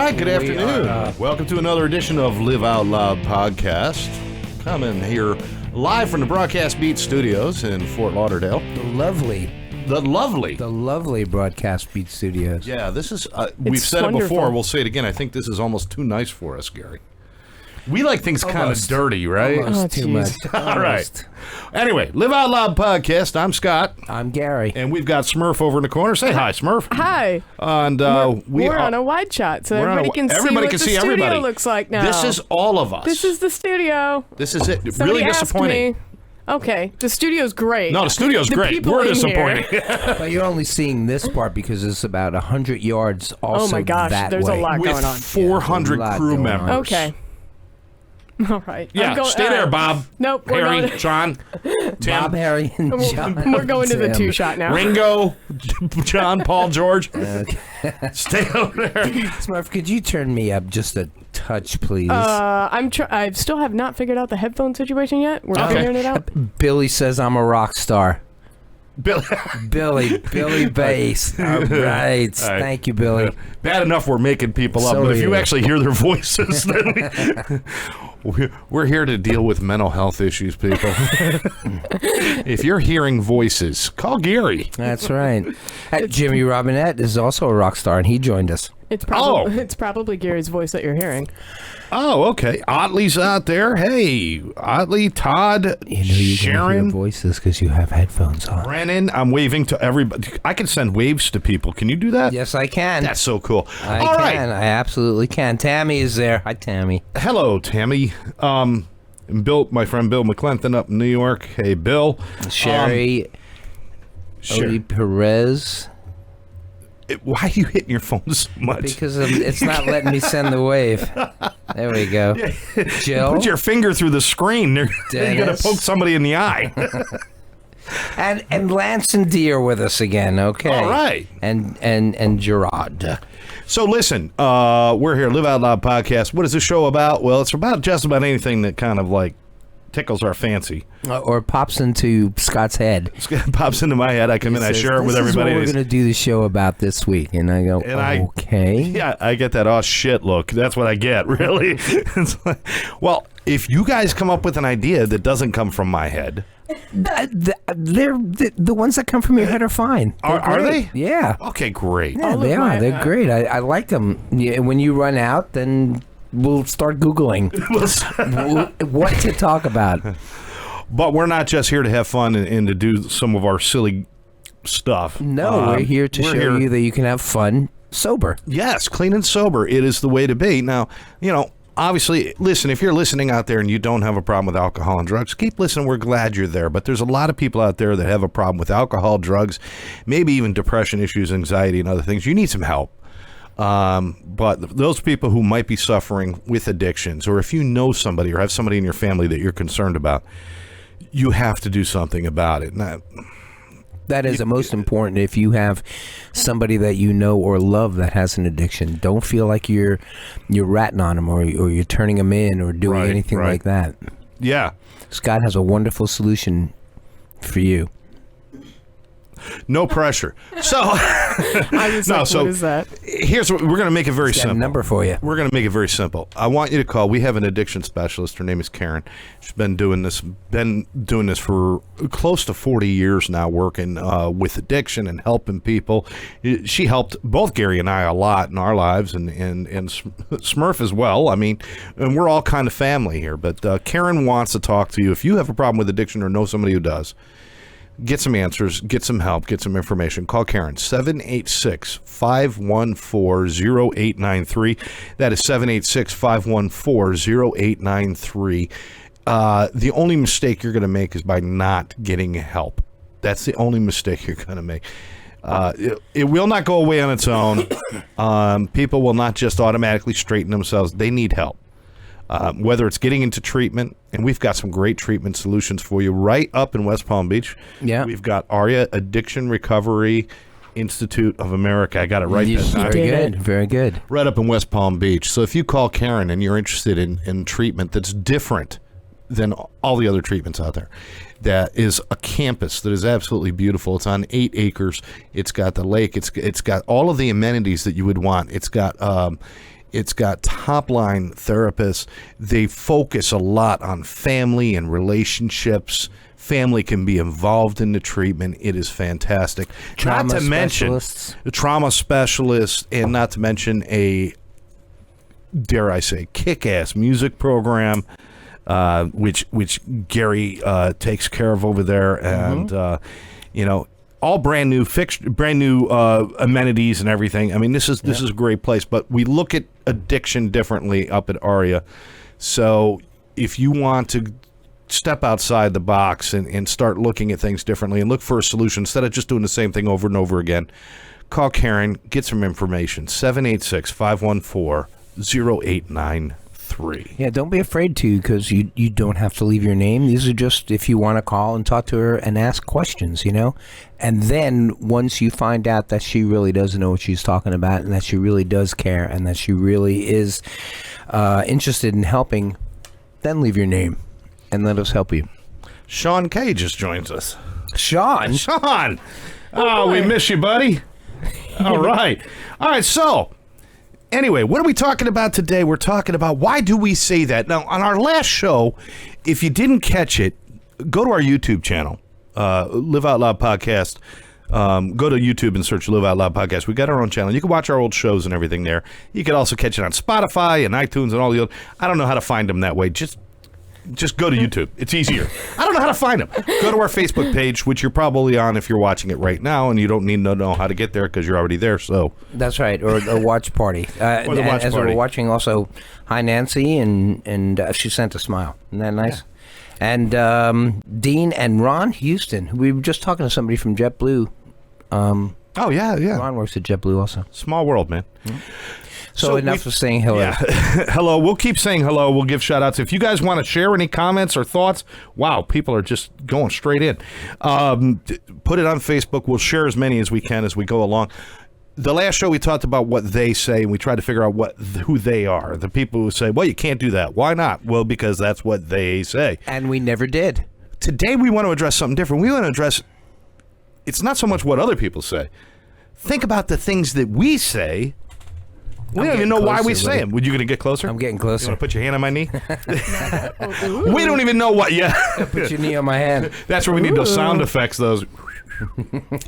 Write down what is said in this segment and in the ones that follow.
right, good afternoon. Welcome to another edition of Live Out Loud Podcast. Coming here live from the Broadcast Beat Studios in Fort Lauderdale. The lovely Broadcast Beat Studios. Yeah, this is, we've said wonderful. it before, we'll say it again. I think this is almost too nice for us, Gary. We like things kind of dirty, right? Almost too much. All right. Anyway, Live Out Loud Podcast. I'm Scott. I'm Gary. And we've got Smurf over in the corner. Say hi, Smurf. Hi. And we're on a wide shot, so everybody can see what the studio everybody. looks like now. This is all of us. This is the studio. This is it. Somebody really asked disappointing. me. Okay, the studio's great. No, the studio's The great. people We're in disappointing. But you're only seeing this part because it's about 100 yards also Oh my gosh, that there's way. a lot With going on. 400 Yeah, crew going members. on. Okay. All right. Yeah, stay there, Bob. Nope. We're Harry, going, John, Tim, Bob, Harry, and John. we're going to the Tim. two-shot now. Ringo, John, Paul, George. Stay over there. Smurf, could you turn me up just a touch, please? I still have not figured out the headphone situation yet. We're figuring it out. Billy says I'm a rock star. Billy Bass. All right. Thank you, Billy. Bad enough we're making people up, So but if you yeah. actually hear their voices, then we're here to deal with mental health issues, people. If you're hearing voices, call Gary. That's right. Jimmy Robinette is also a rock star, and he joined us. It's probably Gary's voice that you're hearing. Oh, okay. Otley's out there. Hey, Otley, Todd, You know you can hear Sharon, voices because you have headphones on. Brennan. I'm waving to everybody. I can send waves to people. Can you do that? Yes, I can. That's so cool. I All right. can. I absolutely can. Tammy is there. Hi, Tammy. Hello, Tammy. And Bill, my friend Bill McClinton up in New York. Hey, Bill. Sherry. Odie Perez. Why are you hitting your phone so much? Because it's not letting me send the wave. There we go. Jill. Put your finger through the screen. You're going to Dennis. poke somebody in the eye. And Lance and Dee are with us again, okay? All right. And Gerard. So listen, we're here, Live Out Loud Podcast. What is this show about? Well, it's about just about anything that kind of like tickles our fancy. Or pops into Scott's head. It pops into my head. I come in, I share it with everybody. This is what we're going to do the show about this week. And I go, okay. Yeah, I get that, oh shit look. That's what I get, really. It's like, well, if you guys come up with an idea that doesn't come from my head. The ones that come from your head are fine. Are they? Yeah. Okay, great. Yeah, they are. They're great. I like them. Yeah, when you run out, then we'll start Googling what to talk about. But we're not just here to have fun and to do some of our silly stuff. No, we're here to show you that you can have fun sober. Yes, clean and sober. It is the way to be. Now, obviously, listen, if you're listening out there and you don't have a problem with alcohol and drugs, keep listening. We're glad you're there. But there's a lot of people out there that have a problem with alcohol, drugs, maybe even depression issues, anxiety, and other things. You need some help. But those people who might be suffering with addictions, or if you know somebody or have somebody in your family that you're concerned about, you have to do something about it. That is the most important. If you have somebody that you know or love that has an addiction, don't feel like you're ratting on them or you're turning them in or doing anything like that. Yeah. Scott has a wonderful solution for you. No pressure. So, I was like, what is that? Here's what we're going to make it very Got a simple. number for you. We're going to make it very simple. I want you to call. We have an addiction specialist. Her name is Karen. She's been doing this for close to 40 years now, working with addiction and helping people. She helped both Gary and I a lot in our lives, and Smurf as well. I mean, and we're all kind of family here. But Karen wants to talk to you. If you have a problem with addiction or know somebody who does, get some answers, get some help, get some information. Call Karen, 786-514-0893. That is 786-514-0893. The only mistake you're going to make is by not getting help. That's the only mistake you're going to make. It will not go away on its own. People will not just automatically straighten themselves. They need help. Whether it's getting into treatment, and we've got some great treatment solutions for you right up in West Palm Beach. Yeah. We've got ARIA, Addiction Recovery Institute of America. I got it right there. Very good. Very good. Right up in West Palm Beach. So if you call Karen and you're interested in treatment that's different than all the other treatments out there, that is a campus that is absolutely beautiful. It's on 8 acres. It's got the lake. It's got all of the amenities that you would want. It's got It's got top-line therapists. They focus a lot on family and relationships. Family can be involved in the treatment. It is fantastic. Trauma not to mention the trauma specialists, and not to mention a, dare I say, kick-ass music program, which Gary takes care of over there, and all brand new amenities and everything. I mean, this is a great place. But we look at addiction differently up at ARIA. So if you want to step outside the box and start looking at things differently and look for a solution instead of just doing the same thing over and over again, call Karen, get some information. 786-514-0893. Yeah, don't be afraid to, because you don't have to leave your name. These are just if you want to call and talk to her and ask questions, And then once you find out that she really does know what she's talking about and that she really does care and that she really is interested in helping, then leave your name and let us help you. Sean K just joins us. Sean? Oh, we miss you, buddy. All right. So anyway, what are we talking about today? We're talking about why do we say that. Now, on our last show, if you didn't catch it, go to our YouTube channel, Live Out Loud Podcast. Go to YouTube and search Live Out Loud Podcast. We got our own channel. You can watch our old shows and everything there. You can also catch it on Spotify and iTunes and all the other. I don't know how to find them that way. Just go to YouTube. It's easier. I don't know how to find them. Go to our Facebook page, which you're probably on if you're watching it right now, and you don't need to know how to get there because you're already there. So that's right, or a watch party. Or the watch as party. we're watching, also, hi Nancy, and she sent a smile. Isn't that nice? Yeah. And Dean and Ron Houston. We were just talking to somebody from JetBlue. Oh yeah. Ron works at JetBlue also. Small world, man. Mm-hmm. So enough of saying hello. Yeah. Hello. We'll keep saying hello. We'll give shout outs. If you guys want to share any comments or thoughts, wow, people are just going straight in. Put it on Facebook. We'll share as many as we can as we go along. The last show we talked about what they say, and we tried to figure out who they are. The people who say, well, you can't do that. Why not? Well, because that's what they say. And we never did. Today we want to address something different. We want to address, it's not so much what other people say. Think about the things that we say. We don't even know why we say them. Would you going to get closer? I'm getting closer. You want to put your hand on my knee? We don't even know what yet. Put your knee on my hand. That's where we need those sound effects, those.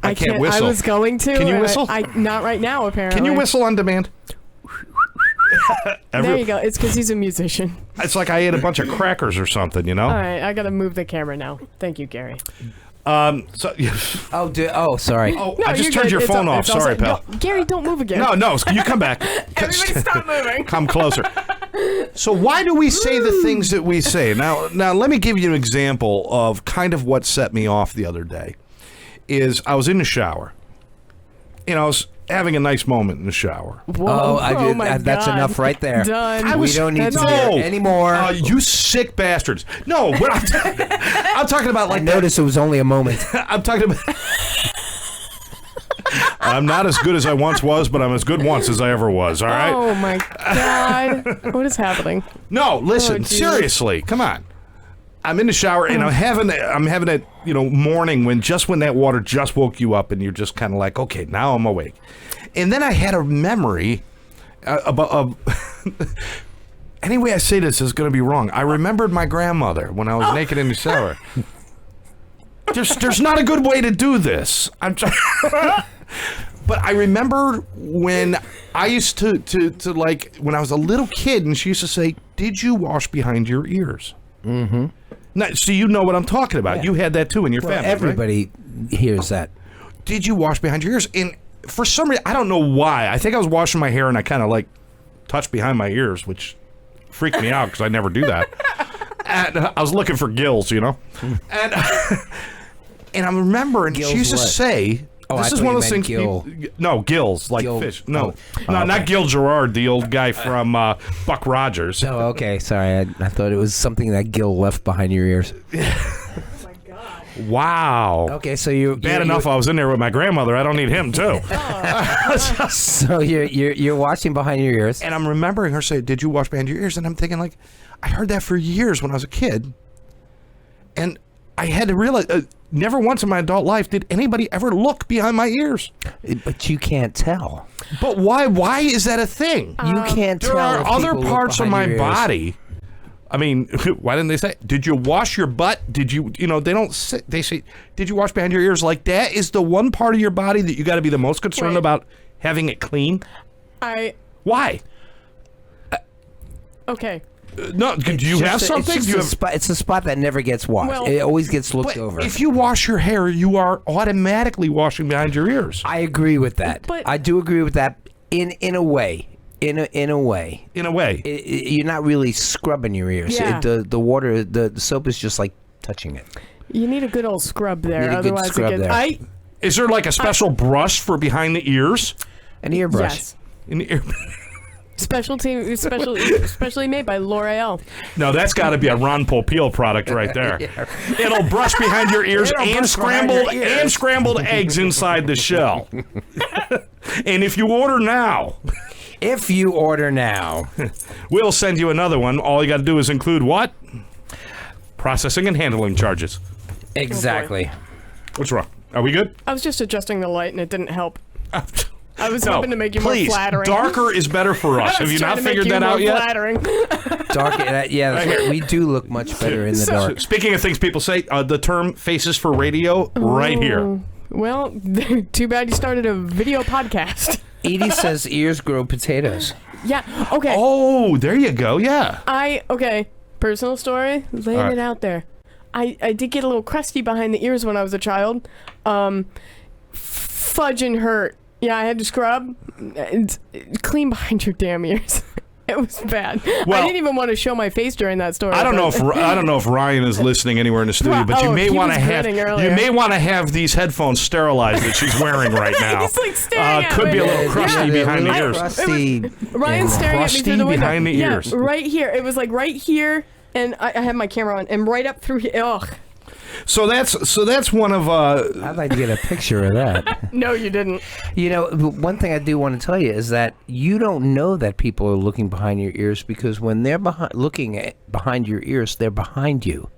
I can't whistle. I was going to. Can you whistle? Not right now, apparently. Can you whistle on demand? There you go. It's because he's a musician. It's like I ate a bunch of crackers or something, All right, I got to move the camera now. Thank you, Gary. So, sorry. No, I just turned your phone off. Sorry, pal. No, Gary, don't move again. No, you come back. Everybody stop moving. Come closer. So why do we say the things that we say? Now, let me give you an example of kind of what set me off the other day. Is I was in the shower. I was having a nice moment in the shower. Whoa, my that's God. enough right there. Done. We don't need to hear anymore. You sick bastards. No, what I'm talking about like I noticed it was only a moment. I'm talking about... I'm not as good as I once was, but I'm as good once as I ever was, all right? Oh, my God. What is happening? No, listen, seriously, come on. I'm in the shower, and I'm having that morning when that water just woke you up, and you're just kind of like, okay, now I'm awake. And then I had a memory about... Any way I say this is going to be wrong. I remembered my grandmother when I was naked in the shower. There's not a good way to do this. I'm trying... But I remember when I used to like, when I was a little kid, and she used to say, did you wash behind your ears? Mm-hmm. Now, so you know what I'm talking about. Yeah. You had that too in your family, everybody hears that. Did you wash behind your ears? And for some reason, I don't know why. I think I was washing my hair, and I kind of like touched behind my ears, which freaked me out because I never do that. And I was looking for gills, and I'm remembering gills she used to say... this is one of those things. No, gills, like fish. No, not Gil Gerard, the old guy from Buck Rogers. Oh, okay. Sorry, I thought it was something that Gil left behind your ears. Oh my God. Wow. Okay, so you're bad enough. I was in there with my grandmother. I don't need him too. So you're watching behind your ears, and I'm remembering her say, "Did you wash behind your ears?" And I'm thinking, like, I heard that for years when I was a kid, and I had to realize, never once in my adult life did anybody ever look behind my ears. But you can't tell. But why is that a thing? You can't There tell. are if other people look parts of behind my your ears. body. I mean, why didn't they say, did you wash your butt? Did you, they don't say, they say, did you wash behind your ears? Like, that is the one part of your body that you got to be the most concerned Wait. about having it clean. Why? Okay. No, do you have something? It's a spot that never gets washed. Well, it always gets looked But over. if you wash your hair, you are automatically washing behind your ears. I agree with that. But- I do agree with that in a way. In a way. In a way. You're not really scrubbing your ears. Yeah. The water, the soap is just like touching it. You need a good old scrub there. Need a good Otherwise, scrub it gets. there. Is there like a special brush for behind the ears? An ear brush. Yes. In the ear? Specially made by L'Oreal. No, that's got to be a Ron Popeil product right there. It'll brush behind your ears and scrambled eggs inside the shell. And if you order now, we'll send you another one. All you got to do is include what? Processing and handling charges. Exactly. What's wrong? Are we good? I was just adjusting the light and it didn't help. I was No, hoping to make you please, more flattering. darker is better for us. I Have was you trying not to make figured you that more out yet? Flattering. Dark. Yeah, that's right. We do look much better in the dark. Speaking of things people say, the term faces for radio, right here. Well, too bad you started a video podcast. Edie says ears grow potatoes. Yeah. Okay. Oh, there you go. Yeah. Okay. Personal story. Laying All right. it out there. I did get a little crusty behind the ears when I was a child. Fudging hurt. Yeah, I had to scrub. It's clean behind your damn ears. It was bad. Well, I didn't even want to show my face during that story. I don't know if Ryan is listening anywhere in the studio, but you may he want to was have grinning earlier. these headphones sterilized that she's wearing right now. He's like staring at Could me. be a little crusty behind the little ears. crusty. Ryan's staring at me through the window. behind the ears. Yeah, right here. It was like right here, and I had my camera on, and right up through here. Ugh. So that's one of I'd like to get a picture of that. No, you didn't. You know, one thing I do want to tell you is that you don't know that people are looking behind your ears because when they're looking behind your ears, they're behind you.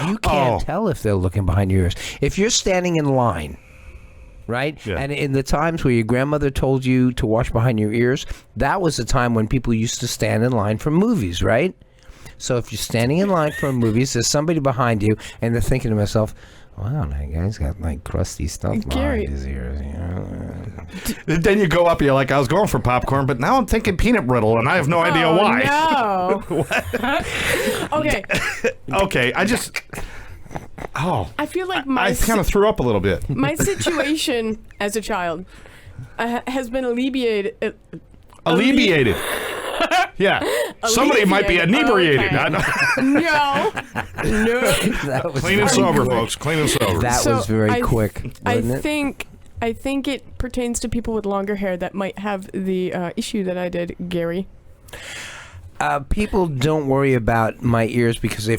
You can't tell if they're looking behind your ears. If you're standing in line, right? Yeah. And in the times where your grandmother told you to wash behind your ears, that was the time when people used to stand in line for movies, right? So if you're standing in line for a movie, there's somebody behind you, and they're thinking to themselves, wow, that guy's got like crusty stuff Gary. behind his ears. You know? Then you go up, you're like, I was going for popcorn, but now I'm thinking peanut brittle, and I have no idea why. No. Okay. Okay, I feel like I kind of threw up a little bit. my situation as a child has been alleviated. Alleviated. Yeah. Somebody might be inebriated. Okay. I know. No. That was Clean and very sober, quick. folks. Clean and sober. That So was very quick, I wasn't it? think it pertains to people with longer hair that might have the issue that I did, Gary. People don't worry about my ears because they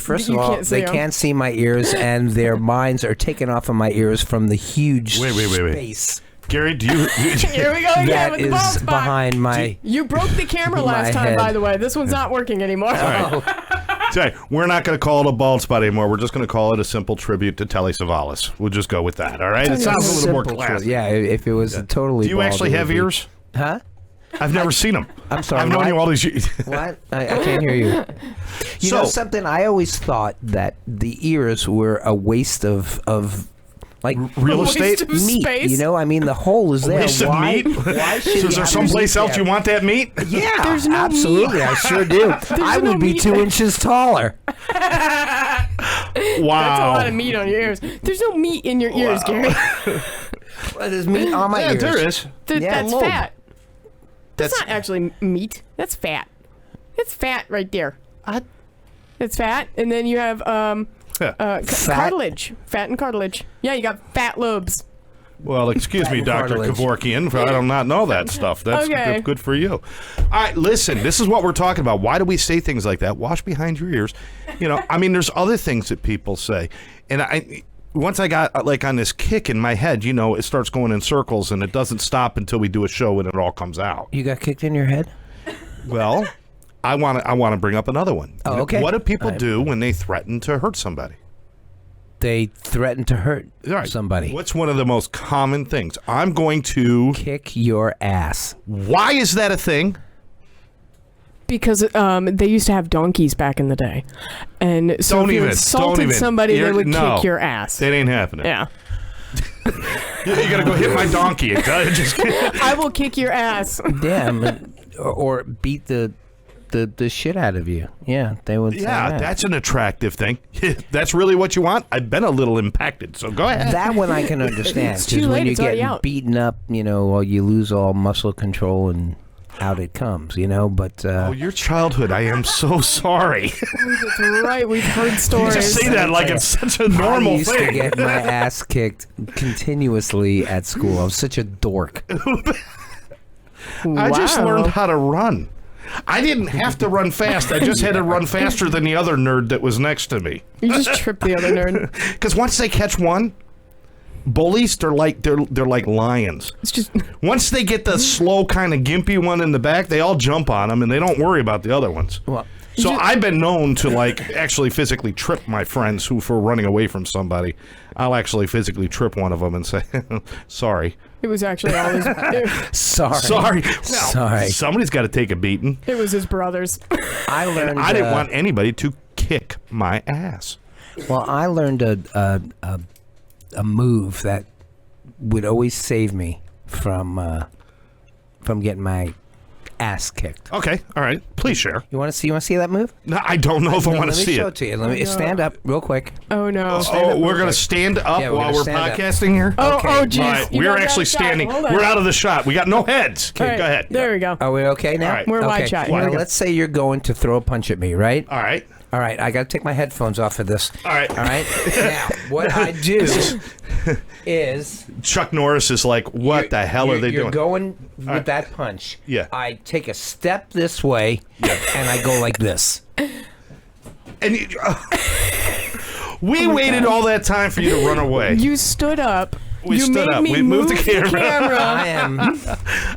can't see my ears, and their minds are taken off of my ears from the huge Wait. space Gary, do you? Here we go again that with the bald is spot. behind my. You broke the camera last my time, head. by the way. This one's not working anymore. All right. Say, we're not going to call it a bald spot anymore. We're just going to call it a simple tribute to Telly Savalas. We'll just go with that. All right. It sounds a little more Simple classy. Yeah, if it was totally. Do you bald, actually it would have be- ears? Huh? I've never seen them. I'm sorry. I've known what? you all these years. What? I can't hear you. You know something? I always thought that the ears were a waste of like Real Waste estate? of meat. space? You know, I mean, the hole is there. Waste of Why? meat? Why should So you is there have someplace meat else there? you want that meat? Yeah, There's no absolutely. meat. I sure do. I no would be meat 2 there. inches taller. Wow. That's a lot of meat on your ears. There's no meat in your ears, Gary. Well, there's meat on my Yeah, ears. there is. Yeah, That's lobe. fat. That's not actually meat. That's fat. It's fat right there. It's fat, and then you have cartilage, fat and cartilage. Yeah, you got fat lobes. Well, excuse me, Dr. cartilage. Kevorkian, I do not know that stuff. That's Okay. good for you. All right, listen, this is what we're talking about. Why do we say things like that? Wash behind your ears. You know, I mean, there's other things that people say. And once I got like on this kick in my head, you know, it starts going in circles and it doesn't stop until we do a show and it all comes out. You got kicked in your head? Well, I want to bring up another one. Oh, You know, okay. what do people All right. do when they threaten to hurt somebody? They threaten to hurt somebody. What's one of the most common things? I'm going to kick your ass. Why is that a thing? Because they used to have donkeys back in the day, and so if you insulted somebody, they would kick your ass. That ain't happening. Yeah. You gotta go hit my donkey. I will kick your ass. Damn, or beat the shit out of you. Yeah, they would say that. That's an attractive thing. That's really what you want? I've been a little impacted, so go ahead. That one I can understand. It's too late. When you It's already get out. beaten up, or you lose all muscle control and out it comes, but... your childhood, I am so sorry. That's right. We've heard stories. You just say that like it's such a normal I used thing. to get my ass kicked continuously at school. I was such a dork. I just learned how to run. I didn't have to run fast. I just had to run faster than the other nerd that was next to me. You just tripped the other nerd. Because once they catch one, bullies, they're like lions. It's just once they get the slow kind of gimpy one in the back, they all jump on them and they don't worry about the other ones. Well, so I've been known to actually physically trip my friends who for running away from somebody. I'll actually physically trip one of them and say, sorry. It was actually all his... Sorry. Sorry. Somebody's got to take a beating. It was his brothers. I learned... I didn't want anybody to kick my ass. Well, I learned a move that would always save me from getting my ass kicked. Okay, all right. Please share. You want to see that move? No, I don't know if I want to see Let me show it. it to you. Let me stand up real quick. Oh no! We're gonna stand up while we're podcasting here. Oh, geez. Right, we're actually standing. We're out of the shot. We got no heads. Okay, go ahead. There we go. Are we okay now? All right. We're wide shot. Now, let's say you're going to throw a punch at me, right? All right. All right, I got to take my headphones off of this. All right. All right. Now, what I do is... Chuck Norris is like, what the hell are they You're doing? going with that punch. Yeah. I take a step this way, and I go like this. And we waited all that time for you to run away. You stood up. We you stood made up. Me We moved the camera. I am...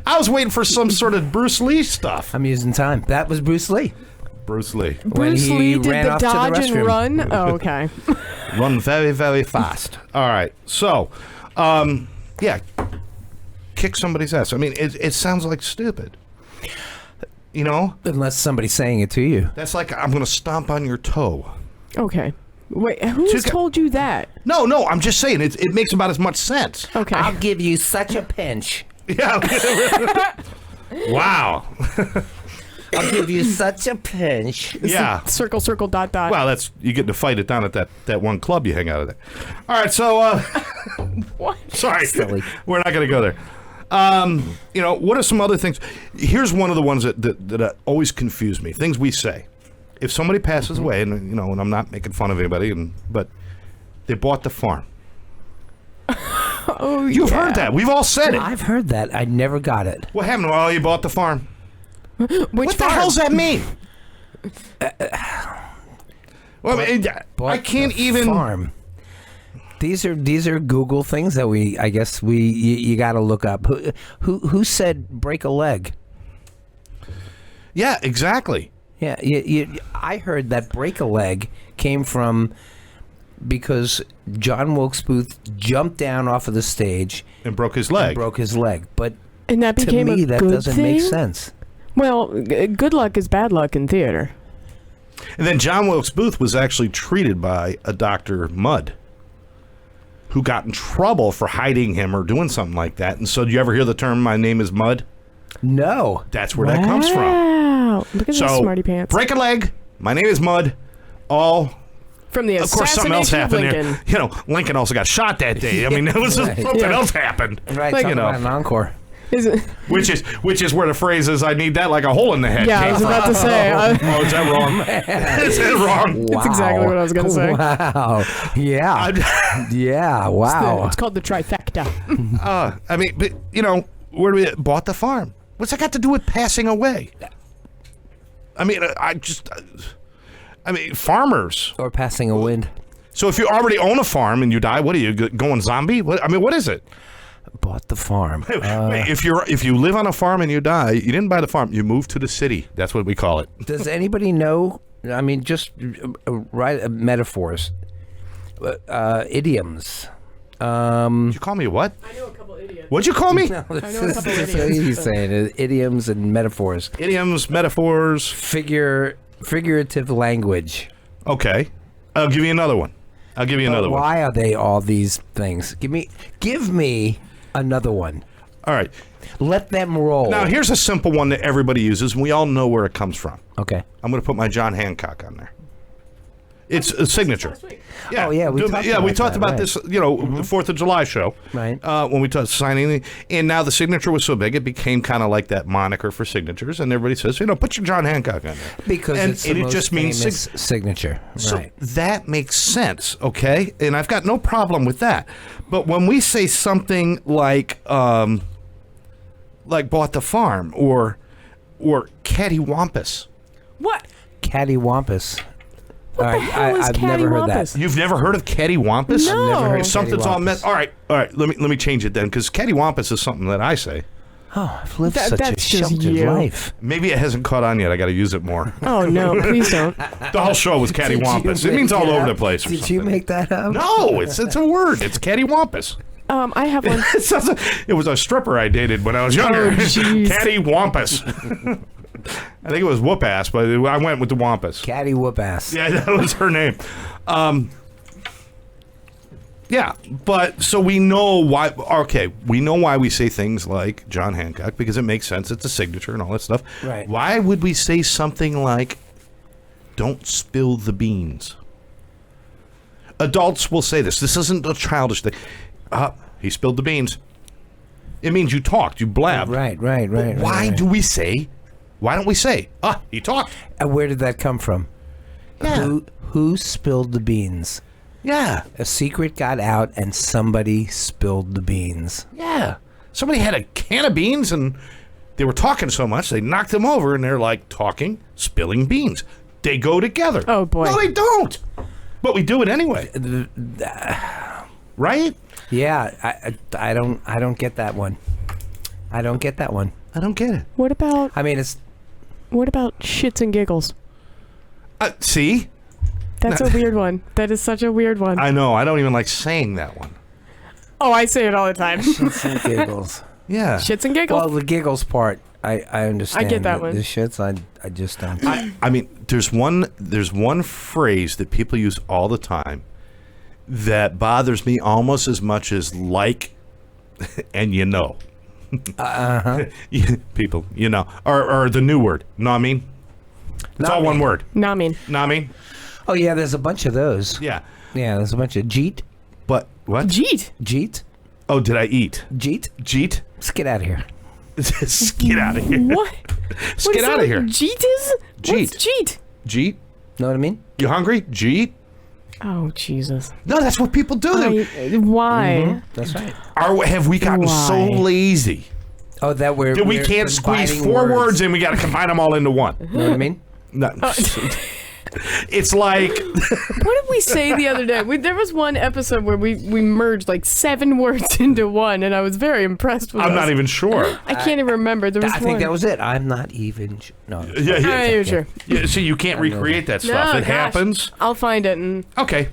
I was waiting for some sort of Bruce Lee stuff. I'm using time. That was Bruce Lee. Bruce Lee. Bruce Lee did the dodge and run. Oh, okay. Run very, very fast. All right. So, yeah, kick somebody's ass. I mean, it sounds like stupid. Unless somebody's saying it to you. That's like, I'm going to stomp on your toe. Okay. Wait, who's told you that? No, I'm just saying, it makes about as much sense. Okay. I'll give you such a pinch. Yeah. Wow. I'll give you such a pinch. Yeah. Circle, circle, dot, dot. Well, you get to fight it down at that one club you hang out at. All right, so what? Sorry, Silly. We're not going to go there. What are some other things? Here's one of the ones that always confuse me. Things we say. If somebody passes away, and and I'm not making fun of anybody, but they bought the farm. Oh, You've heard that. We've all said it. I've heard that. I never got it. What happened? Well, you bought the farm. What the hell's that mean? Well, I can't even. Farm. These are Google things that you got to look up. Who said break a leg? Yeah, exactly. Yeah, I heard that break a leg came from because John Wilkes Booth jumped down off of the stage and broke his leg. But and that became to me, a that good doesn't thing? make sense. Well, good luck is bad luck in theater. And then John Wilkes Booth was actually treated by a Dr. Mudd, who got in trouble for hiding him or doing something like that. And so, do you ever hear the term "my name is Mudd"? No. That's where that comes from. Wow! Look at those smarty pants. Break a leg. My name is Mudd. All. From the Of course, something else assassination of happened Lincoln. there. Lincoln also got shot that day. I mean, it was Right. something else happened. Right, Like, talking about an encore. Is it? Which is where the phrase is, "I need that like a hole in the head." Yeah, I came was from. about to say. Oh, is that wrong? Is that wrong? That's exactly what I was going to say. Wow. Yeah. Yeah. Wow. It's called the trifecta. I mean, but where do we bought the farm? What's that got to do with passing away? I mean, farmers. Or passing a wind. So if you already own a farm and you die, what are you going zombie? What is it? Bought the farm. If you live on a farm and you die, you didn't buy the farm. You moved to the city. That's what we call it. Does anybody know? I mean, just metaphors. Idioms. Did you call me what? I know a couple idiots. What'd you call me? I know a couple idiots. What he's saying. Idioms and metaphors. Idioms, metaphors. Figurative language. Okay. I'll give you another one. Why are they all these things? Give me another one. All right. Let them roll. Now, here's a simple one that everybody uses, and we all know where it comes from. Okay. I'm going to put my John Hancock on there. It's a signature. Oh, yeah, we talked about right. this, the 4th of July show. Right. When we talked signing, and now the signature was so big, it became kind of like that moniker for signatures, and everybody says, put your John Hancock on there. Because and it's the most just means famous signature. So right. that makes sense, okay? And I've got no problem with that. But when we say something like bought the farm or cattywampus. What? Cattywampus. What the hell is I've never heard that. cattywampus? You've never heard of cattywampus? No. I've never heard Something's all cattywampus. All right. Let me change it then, because cattywampus is something that I say. Oh, I've lived such a that's just sheltered you. life. Maybe it hasn't caught on yet. I got to use it more. Oh no! Please don't. The whole show was Did you cattywampus. It means make all it over up? the place. Or Did something. you make that up? No, it's a word. It's cattywampus. I have one. It was a stripper I dated when I was younger. jeez. Cattywampus. I think it was whoop ass, but I went with the wampus. Catty whoop ass. Yeah, that was her name. Yeah, but so we know why. Okay, we know why we say things like John Hancock, because it makes sense. It's a signature and all that stuff. Right. Why would we say something like, "Don't spill the beans"? Adults will say this. This isn't a childish thing. He spilled the beans. It means you talked, you blabbed. Right. Why do we say? Why don't we say, he talked? And where did that come from? Yeah. Who spilled the beans? Yeah. A secret got out and somebody spilled the beans. Yeah. Somebody had a can of beans and they were talking so much they knocked them over, and they're like talking, spilling beans. They go together. Oh, boy. No, they don't. But we do it anyway. Right? Yeah, I don't get that one. I don't get that one. I don't get it. What about shits and giggles? See? That's a weird one. That is such a weird one. I know. I don't even like saying that one. Oh, I say it all the time. Shits and giggles. Yeah. Shits and giggles. Well, the giggles part, I understand. I get that but one. The shits, I just don't. I mean, there's one phrase that people use all the time that bothers me almost as much as like and people, or the new word, know what I mean? It's all one word. Nah, mean. Know what I mean? Oh yeah, there's a bunch of those. Yeah. Yeah, there's a bunch of jeet. But what? Jeet. Oh, did I eat? Jeet. Let's get out of here. Get out of here. What? Let's get out of here. Jeet is? Jeet. What's Jeet? Jeet? Know what I mean? You hungry? Jeet? Oh, Jesus. No, that's what people do. Why? That's right. Have we gotten so Why? lazy Oh, that we can't squeeze four words and we got to combine them all into one? Know what I mean? No. It's like What did we say the other day? There was one episode where we merged like 7 words into one, and I was very impressed with I'm us. not even sure. I can't even remember. There was I think that was it. I'm not even. No. Yeah, All right, you're sure. Yeah, see, you can't recreate that stuff. No, It gosh. happens. I'll find it. And Okay.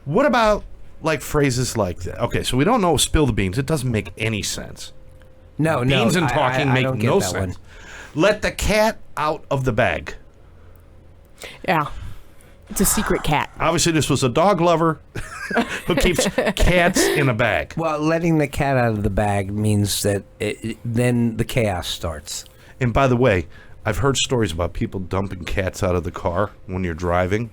What about like phrases like that? Okay, so we don't know spill the beans. It doesn't make any sense. No. Beans and talking I make don't get no that sense. one. Let the cat out of the bag. yeah, it's a secret cat. Obviously, this was a dog lover who keeps cats in a bag. Well, letting the cat out of the bag means that then the chaos starts. And by the way, I've heard stories about people dumping cats out of the car when you're driving.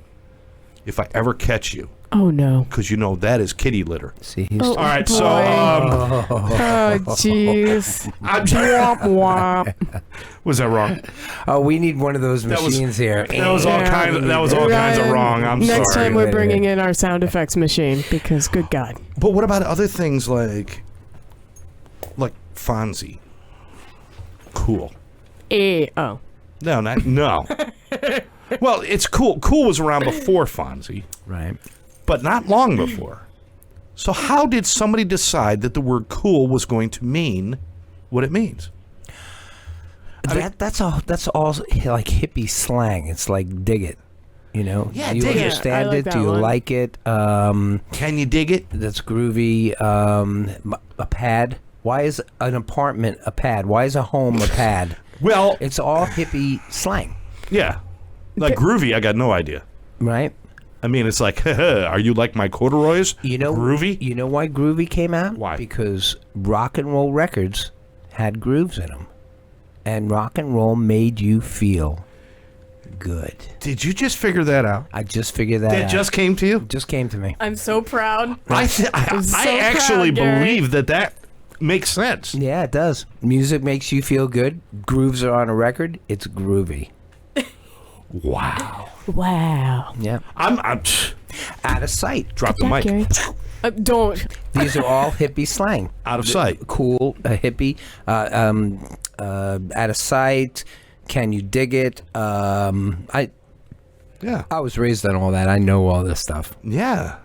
If I ever catch you, Oh no. because that is kitty litter. See, he's Oh, All right, boy. so Oh jeez. Womp womp. was that wrong? Oh, we need one of those That was- machines here. That was all Yeah. kinds of wrong. I'm Next sorry. time we're bringing in our sound effects machine because good God. But what about other things like Fonzie? Cool. Oh. No. Well, it's cool. Cool was around before Fonzie, Right. but not long before. So how did somebody decide that the word cool was going to mean what it means? That's all like hippie slang. It's like dig it. You know, Yeah, do you dig it. understand I like it? that Do you one. like it? Can you dig it? That's groovy. A pad. Why is an apartment a pad? Why is a home a pad? Well, It's all hippie slang, yeah. Like groovy, I got no idea. right? I mean, it's like, are you like my corduroys? You know, groovy? You know why groovy came out? Why? Because rock and roll records had grooves in them, and rock and roll made you feel good. Did you just figure that out? I just figured that That out. just came to you? Just came to me. I'm so proud. I I'm so actually proud, Gary. believe that makes sense. Yeah, it does. Music makes you feel good. Grooves are on a record. It's groovy. Wow. Wow. Yeah. I'm Out of sight. drop the Yeah, mic. Gary. Don't. These are all hippie slang. Out of sight. Cool, hippie. Out of sight. Can you dig it? I Yeah. was raised on all that. I know all this stuff. Yeah.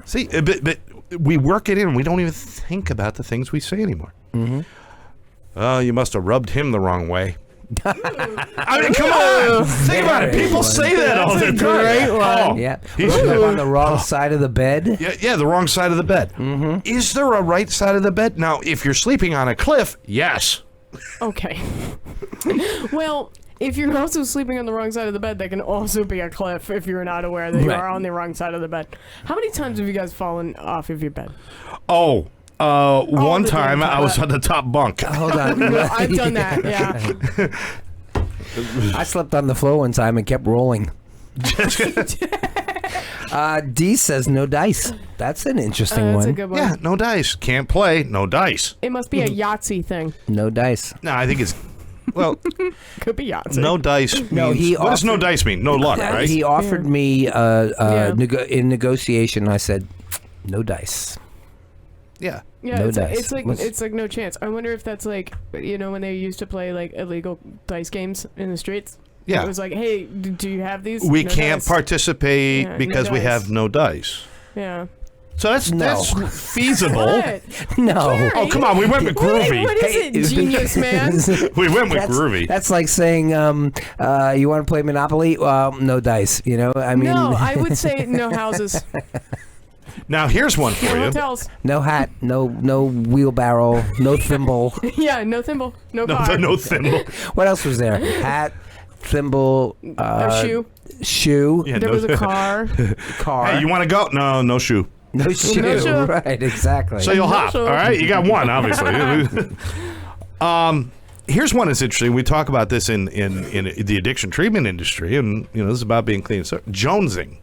See, but we work it in. We don't even think about the things we say anymore. Mm-hmm. Oh, you must have rubbed him the wrong way. I mean, come on. Think about it. People say that all the time. great one. Oh, Yeah. he's- Woke up on the wrong side of the bed. Yeah, the wrong side of the bed. Mm-hmm. Is there a right side of the bed? Now, if you're sleeping on a cliff, yes. Okay. Well, if you're also sleeping on the wrong side of the bed, that can also be a cliff if you're not aware that you Right. are on the wrong side of the bed. How many times have you guys fallen off of your bed? Oh, one the time damn I was on the top bunk. Hold on. I've done that, yeah. I slept on the floor one time and kept rolling. D says no dice. That's an interesting That's one. a good one. Yeah, no dice. Can't play. No dice. It must be a Yahtzee thing. No dice. No, I think it's well. Could be Yahtzee. No dice. Means, No, he what does no offered- dice mean? No luck, right? He offered me Yeah. in negotiation. I said no dice. Yeah. Yeah, No it's, dice. it's like What's- it's like no chance. I wonder if that's like, you know, when they used to play like illegal dice games in the streets. Yeah. It was like, hey, do you have these? We No can't dice. participate Yeah, no because we dice. have no dice. Yeah. So that's No. feasible. What? No. Oh, come on. We went with groovy. What is it, genius man? We went with That's- groovy. That's like saying, you want to play Monopoly? No dice. You know, I mean, No, I would say no houses, Now, here's one for no you. hotels. no hat, no wheelbarrow, no thimble. Yeah, no thimble, no car, No thimble. What else was there? Hat, thimble, a shoe. shoe, Yeah, There no, was a car. car. Hey, you want to go? No shoe. no shoe. No shoe. Right, exactly. So you'll hop. shoe. All right, you got one, obviously. Here's one that's interesting. We talk about this in the addiction treatment industry, and you know this is about being clean. So jonesing.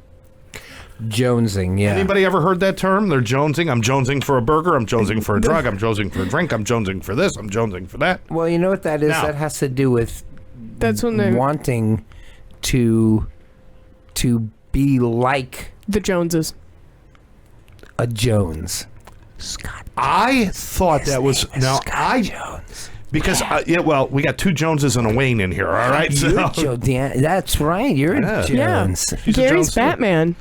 Jonesing, yeah. Anybody ever heard that term? They're jonesing. I'm jonesing for a burger. I'm jonesing for a drug. I'm jonesing for a drink. I'm jonesing for this. I'm jonesing for that. Well, you know what that is? Now- That has to do with That's when they wanting to be like the Joneses. a Jones. Scott. I thought that was now Scott Jones. because yeah. Well, we got two Joneses and a Wayne in here. All right, You're so Joe Dan. That's right. You're Yeah. a Jones. She's a Gary's Jones too. Batman.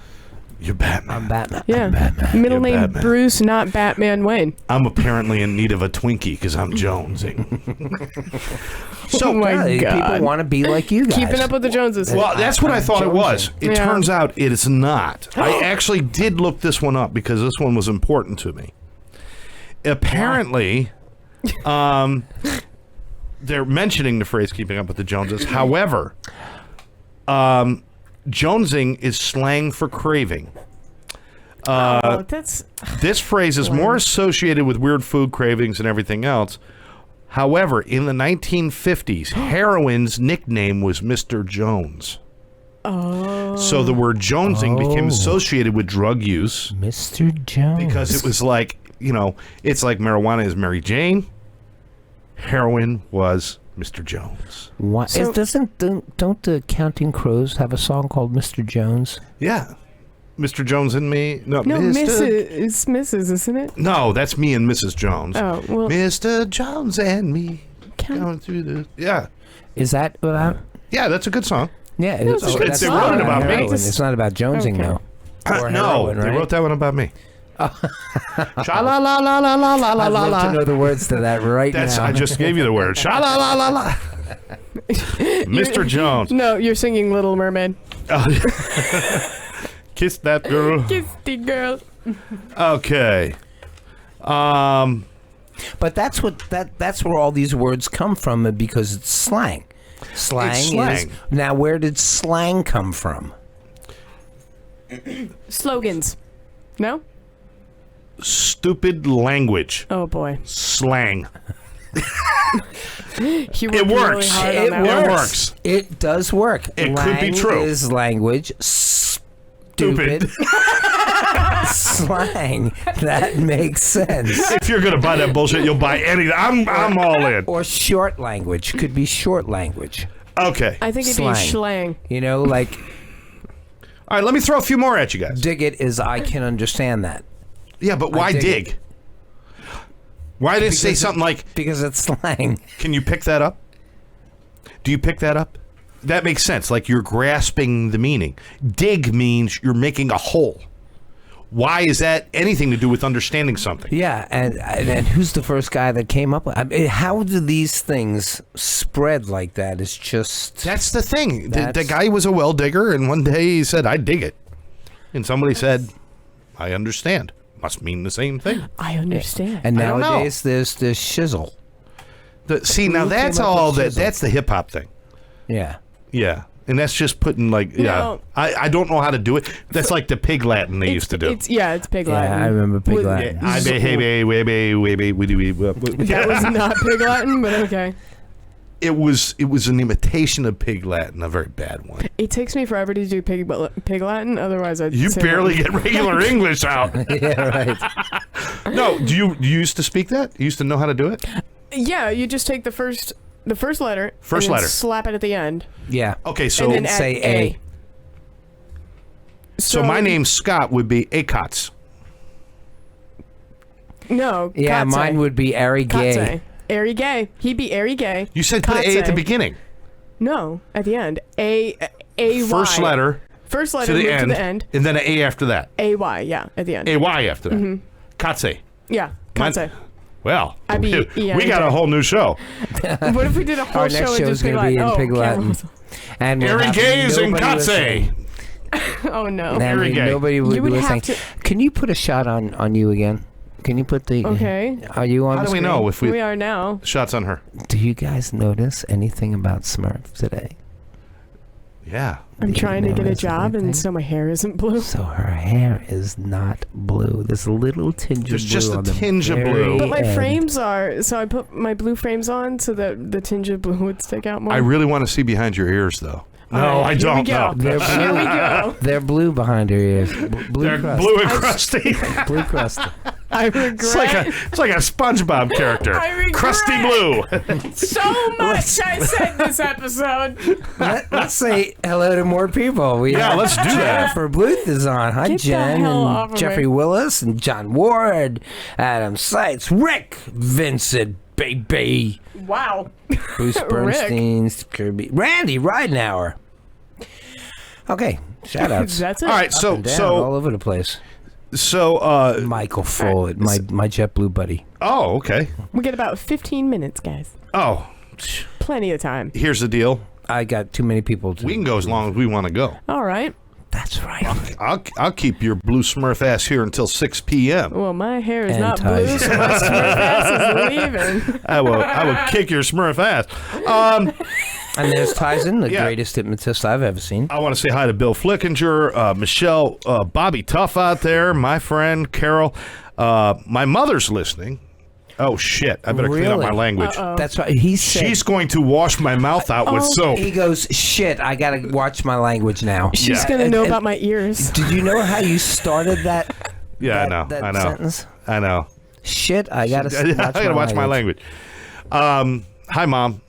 You're Batman. I'm Batman. Yeah. I'm Batman. Middle You're name Batman. Bruce, not Batman Wayne. I'm apparently in need of a Twinkie because I'm jonesing. So Oh my Yeah, God. people want to be like you guys. Keeping up with the Joneses. well, that's what I I'm thought it was. jonesing. It Yeah. turns out it is not. I actually did look this one up because this one was important to me. Apparently, they're mentioning the phrase "keeping up with the Joneses." However, jonesing is slang for craving. Oh, that's This phrase is more associated with weird food cravings and everything else. However, in the 1950s, heroin's nickname was Mr. Jones. oh. So the word jonesing became associated with drug use Mr. Jones. because it was like, you know, it's like marijuana is Mary Jane. Heroin was Mr. Jones. Why, So- don't the Counting Crows have a song called Mr. Jones? Yeah. Mr. Jones and me. No, No, Mr. It's Mrs., isn't it? No, that's me and Mrs. Jones. Oh, well, Mr. Jones and me Count- going through the... Yeah. Is that about? Yeah, that's a good song. Yeah, it's a good that's song. not They wrote it about me. heroin. It's not about jonesing, Okay. though. Or No, heroin, they right? wrote that one about me. Sha la la la la la la la I'd la love to la. know the words to that right That's now. I just gave you the word. Sha la la la la. Mr. Jones. no, you're singing Little Mermaid. Kiss that girl. Kiss the girl. Okay. But that's where all these words come from because it's slang. Slang. Now, where did slang come from? Slogans. No? Stupid language. Oh, boy. Slang. It works. It works. It does work. It could be true. Is language. Stupid. Slang. That makes sense. If you're going to buy that bullshit, you'll buy anything. I'm all in. Or short language. Could be short language. Okay. I think it'd be slang. You know, like... All right, let me throw a few more at you guys. Dig it is I can understand that. Yeah, but why dig? Why did it say something like... Because it's slang. Can you pick that up? Do you pick that up? That makes sense. Like you're grasping the meaning. Dig means you're making a hole. Why is that anything to do with understanding something? Yeah, and who's the first guy that came up with it? How do these things spread like that? It's just... That's the thing. The guy was a well digger, and one day he said, I dig it. And somebody said, I understand. Must mean the same thing. I understand. And nowadays there's this shizzle. Now that's all that's the hip hop thing. Yeah. Yeah. And that's just putting I don't know how to do it. That's like the pig Latin they used to do. It's pig Latin. Yeah, I remember pig Latin. That was not pig Latin, but okay. It was an imitation of pig Latin, a very bad one. It takes me forever to do pig Latin, otherwise I'd You barely get regular English out. Yeah, right. No, do you used to speak that? You used to know how to do it? Yeah, you just take the first letter. First letter. Slap it at the end. Yeah. Okay, so and then say A. So my name Scott would be Acots. No. Yeah, Katze. mine would be Ari Gay. Katze. Ari Gay. He'd be Ari Gay. You said put an A at the beginning. No, at the end. A First letter. First letter to the end. And then an A after that. A-Y, yeah, at the end. A-Y after that. Mm-hmm. Katze. Yeah, Katze. Well, we got a whole new show. What if we did a whole show? Our next show is going to be in Pig Latin. And Ari Gays and Katze. Oh, no. Nobody would be listening. Can you put a shot on you again? Can you put the... Okay. Are you on How the do we screen? know if we are now. Shots on her. Do you guys notice anything about Smurf today? Yeah. I'm trying to get a job, and so my hair isn't blue. So her hair is not blue. There's a little tinge There's of blue. just a on the tinge of blue. But my frames are... So I put my blue frames on so that the tinge of blue would stick out more. I really want to see behind your ears, though. No, I don't know. They're blue. Here we go. They're blue behind her ears. They're blue and crusty. Blue crusty. I regret. It's like a SpongeBob character. I regret. Crusty blue. So much I said this episode. Let's say hello to more people. Let's do that. Jennifer Bluth is on. Hi, Get the Jen. hell And off of Jeffrey me. Willis and John Ward, Adam Seitz, Rick Vincent, baby. Wow. Bruce Bernstein's Kirby. Randy Ridenhour. Okay, shout outs. That's it. All right, all over the place. So Michael Follett, my JetBlue buddy. Oh, okay. We get about 15 minutes, guys. Oh, Plenty of time. here's the deal. I got too many people to... We can go as long as we want to go. All right. That's right. I'll keep your blue Smurf ass here until 6 p.m. Well, my hair is And not ties. blue, so my Smurf ass is leaving. I will kick your Smurf ass. And there's Tyson, the Yeah. greatest hypnotist I've ever seen. I want to say hi to Bill Flickinger, Michelle, Bobby Tuff out there, my friend Carol. My mother's listening. Oh shit! I better clean up my language. That's right. He said... She's going to wash my mouth out with soap. He goes, shit, I got to watch my language now. She's going to know about my ears. Did you know how you started that? Yeah, that I know. Sentence? I know. Shit, I got to watch my language. Hi, Mom.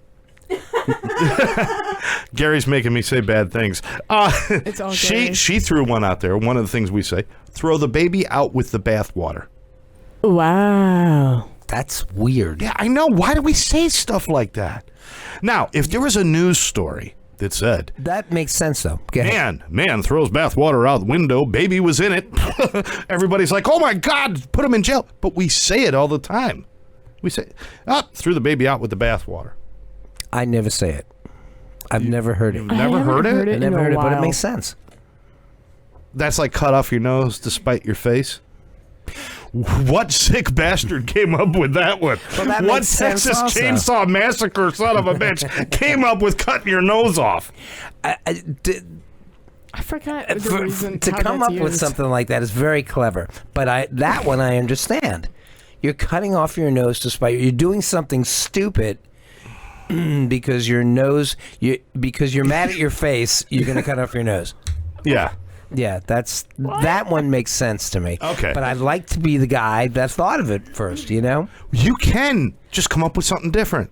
Gary's making me say bad things. It's all Gary. She threw one out there. One of the things we say: throw the baby out with the bathwater. Wow. That's weird. Yeah, I know. Why do we say stuff like that? Now, if there was a news story that said, That makes sense, though. Go ahead. man throws bathwater out the window, baby was in it, everybody's like, oh my God, put him in jail. But we say it all the time. We say, threw the baby out with the bathwater. I never say it. I've never heard it. Never heard it? I never heard it, but it makes sense. That's like cut off your nose to spite your face. What sick bastard came up with that one? Well, that what makes sense Texas also. Chainsaw Massacre son of a bitch came up with cutting your nose off? I forgot the reason to how come that's up with used. something like that is very clever. But that one I understand. You're cutting off your nose to spite. You're doing something stupid because your nose. Because you're mad at your face. You're going to cut off your nose. Yeah. Yeah, that one makes sense to me. Okay. But I'd like to be the guy that thought of it first, you know? You can just come up with something different.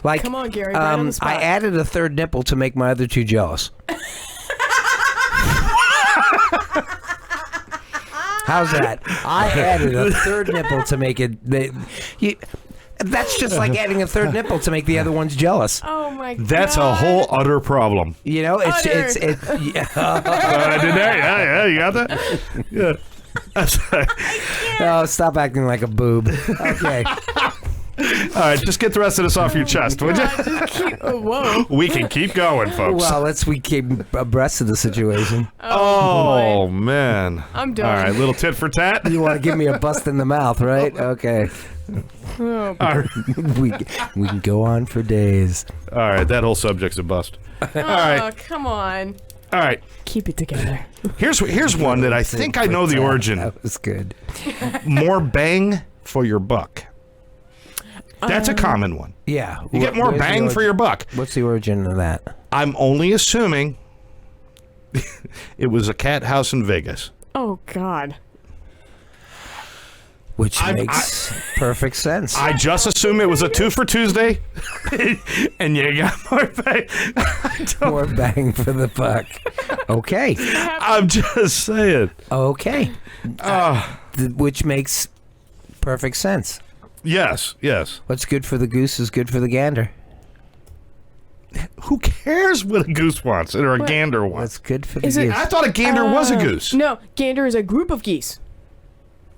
Like, Come on, Gary, right on the spot. I added a third nipple to make my other two jealous. How's that? I added a third nipple to make it... That's just like adding a third nipple to make the other ones jealous. Oh my god. That's a whole utter problem. You know, Utter. it's Did that? Yeah, you got that? Yeah. That's right. oh, stop acting like a boob. Okay. All right, just get the rest of this off your chest, would you? Whoa. We can keep going, folks. Well, we keep abreast of the situation. Oh, man. I'm done. All right, little tit for tat. You want to give me a bust in the mouth, right? Okay. Oh, All right. we can go on for days. All right, that whole subject's a bust. All right. come on. All right. Keep it together. Here's one that I think I know the origin. That was good. More bang for your buck. That's a common one. Yeah. You get more bang for your buck. What's the origin of that? I'm only assuming it was a cat house in Vegas. Oh God. Which makes perfect sense. I just assume it was a 2 for Tuesday, and you got more bang. More bang for the buck. Okay. I'm just saying. Okay. Which makes perfect sense. Yes, yes. What's good for the goose is good for the gander. Who cares what a goose wants or a gander wants? What's good for the Is it- goose? I thought a gander was a goose. No, gander is a group of geese.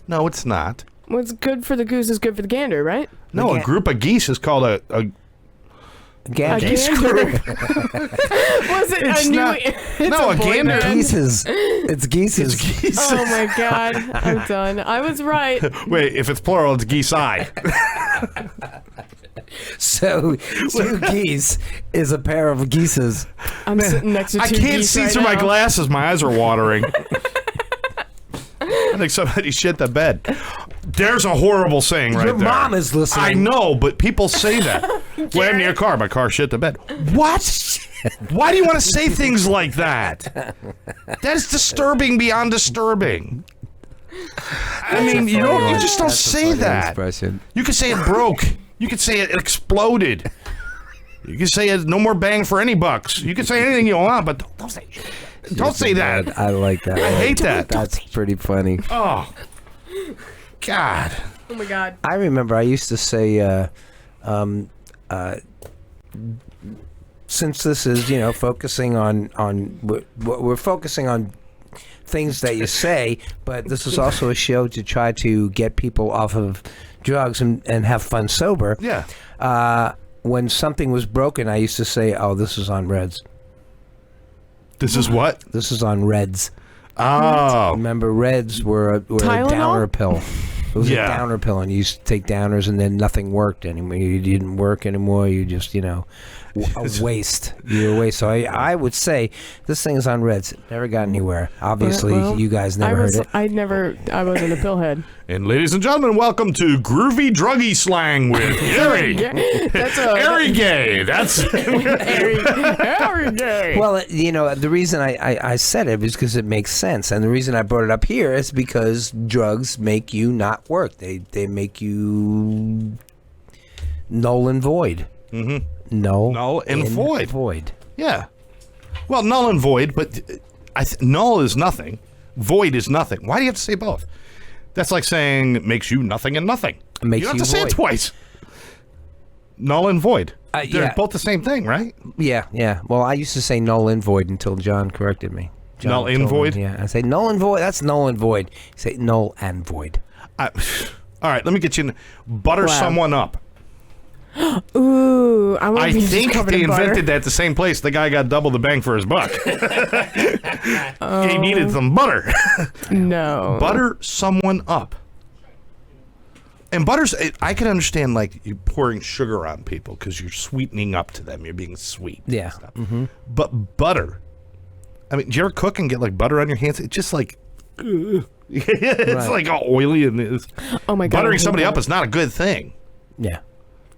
No, it's not. What's good for the goose is good for the gander, right? No, a group of geese is called a Gander. geese gander. group. Was it It's a new? not- It's no, a boy gander- band. Geeses. It's geeses. It's geese. Oh my God, I'm done. I was right. Wait, if it's plural, it's geese eye. So, two geese is a pair of geeses. I'm sitting next to two I can't geese see right through my now. glasses. My eyes are watering. I think somebody shit the bed. There's a horrible saying right Your there. mom is listening. I know, but people say that. When in your car, my car shit the bed. What? Why do you want to say things like that? That is disturbing beyond disturbing. I mean, you just don't say that. Expression. You can say it broke. You can say it exploded. You can say it no more bang for any bucks. You can say anything you want, but don't say that. I like that. I hate that. That's pretty funny. Oh, God. Oh my God. I remember I used to say, since this is, focusing on we're focusing on things that you say, but this is also a show to try to get people off of drugs and have fun sober. Yeah. When something was broken, I used to say, "Oh, this is on Reds. This is what? This is on Reds." Oh. Remember, Reds were a Tylenol? downer pill. It was Yeah. a downer pill, and you used to take downers, and then nothing worked anymore. You didn't work anymore. You just, a waste. You're a waste. So I would say this thing is on Reds. It never got anywhere. Obviously, Well, you guys never heard it. I wasn't a pillhead. And ladies and gentlemen, welcome to Groovy Druggy Slang with Harry. That's a Harry Gay. That's Harry gay. Well, the reason I said it is because it makes sense, and the reason I brought it up here is because drugs make you not work. They make you null and void. Mm-hmm. Null and void. Void. Yeah. Well, null and void, but null is nothing. Void is nothing. Why do you have to say both? That's like saying it makes you nothing and nothing. Makes you don't you have to say void. it twice. Null and void. They're yeah. both the same thing, right? Yeah. Well, I used to say null and void until John corrected me. John Null and told me, void? Yeah, I say null and void. That's null and void. You say null and void. All right, let me get you. Butter Wow. someone up. Ooh. Ooh, I want I to be think covered they in butter. invented that at the same place. The guy got double the bang for his buck. He needed some butter. No. Butter someone up. And butter's, I can understand, like, you pouring sugar on people because you're sweetening up to them. You're being sweet. Yeah. Mm-hmm. But butter, I mean, do you ever cook and get, like, butter on your hands? It's just like, it's like all oily. And it's, Oh my God. buttering somebody up is not a good thing, Yeah.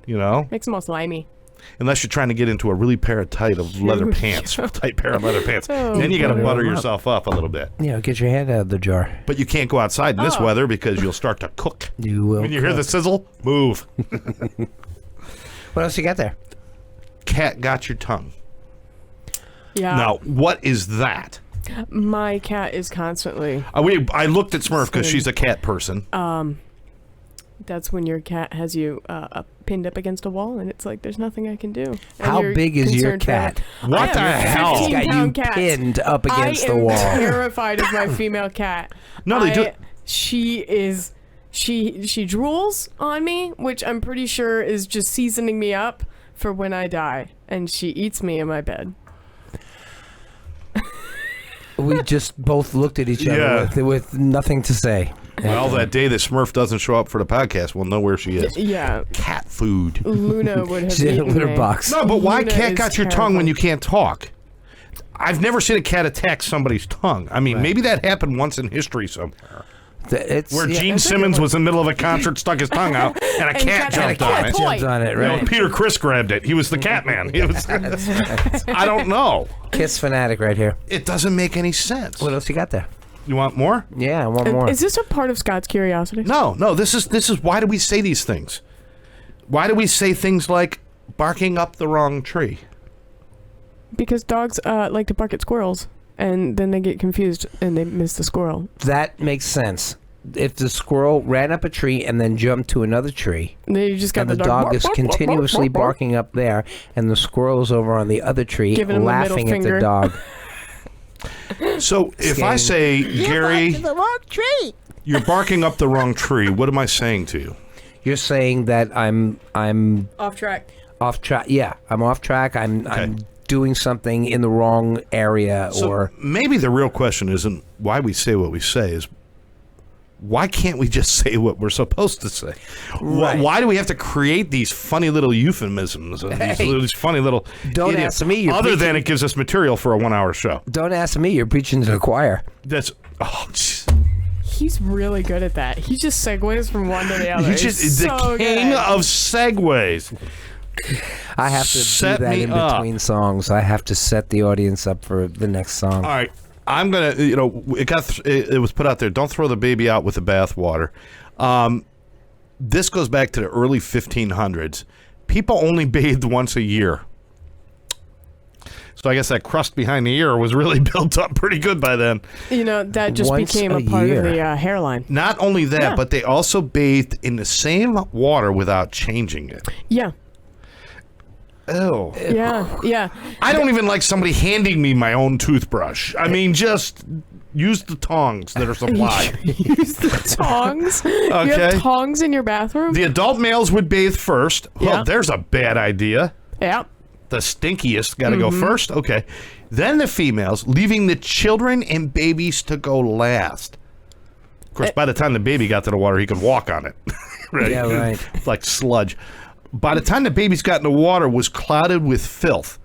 you know? Makes them all slimy. Unless you're trying to get into a really pair of tight of leather pants, tight pair of leather pants. Oh, Then you got to butter butter them up. yourself up a little bit. Yeah, get your hand out of the jar. But you can't go outside in this Oh. weather because you'll start to cook. You will. When you hear the sizzle, move. What else you got there? Cat got your tongue. Yeah. Now, what is that? My cat is constantly. I looked at Smurf because she's a cat person. That's when your cat has you pinned up against a wall, and it's like there's nothing I can do. And How you're big is your concerned for- cat? What I the have hell? 15 Got you pound cats. pinned up against I the am wall. terrified of my female cat. No, they do. She is. She drools on me, which I'm pretty sure is just seasoning me up for when I die, and she eats me in my bed. We just both looked at each Yeah. other with nothing to say. Well, that day that Smurf doesn't show up for the podcast, we'll know where she is. Yeah, Cat food. Luna would have She's in a eaten litter me. box. No, but why Luna cat is got your tongue when terrifying. you can't talk? I've never seen a cat attack somebody's tongue. I mean, Right. maybe that happened once in history somewhere. It's, Where yeah, Gene that's a good Simmons one. was in the middle of a concert, stuck his tongue out, and a cat jumped on it. Toy. jumped on it, You know, right? Peter Criss grabbed it. He was the cat man. He was, I don't know. Kiss fanatic right here. It doesn't make any sense. What else you got there? You want more? Yeah, one more. Is this a part of Scott's curiosity? No. This is why do we say these things? Why do we say things like barking up the wrong tree? Because dogs like to bark at squirrels, and then they get confused and they miss the squirrel. That makes sense. If the squirrel ran up a tree and then jumped to another tree, And then you just got and the dog is continuously barking up there, and the squirrel's over on the other tree Giving him the middle laughing at the finger. dog. So if I say, Gary, the wrong tree. you're barking up the wrong tree, what am I saying to you? You're saying that I'm off track. off track. Yeah, I'm off track. I'm doing something in the wrong area, So or maybe the real question isn't why we say what we say, is why can't we just say what we're supposed to say? Right. Why do we have to create these funny little euphemisms and these funny little Don't idioms? ask me, you're Other than preaching. it gives us material for a 1 hour show. don't ask me. You're preaching to the choir. That's jeez. He's really good at that. He just segues from one to the other. He's just It's the so king good. of segues. I have to Set do that me in up. between songs. I have to set the audience up for the next song. All right, I'm gonna. It was put out there. Don't throw the baby out with the bathwater. This goes back to the early 1500s. People only bathed once a year. So I guess that crust behind the ear was really built up pretty good by then. You know, that just Once became a a part year. of the hairline. Not only that, Yeah. but they also bathed in the same water without changing it. Yeah. Ew. Yeah. I don't even like somebody handing me my own toothbrush. I mean, just use the tongs that are supplied. Use the tongs. You Okay. have tongs in your bathroom? The adult males would bathe first. Well, Yeah. there's a bad idea. Yeah. The stinkiest got to go Mm-hmm. first. Okay. Then the females, leaving the children and babies to go last. Of course, by the time the baby got to the water, he could walk on it. Right? Yeah, right. It's like sludge. By the time the babies got in the water, it was clouded with filth.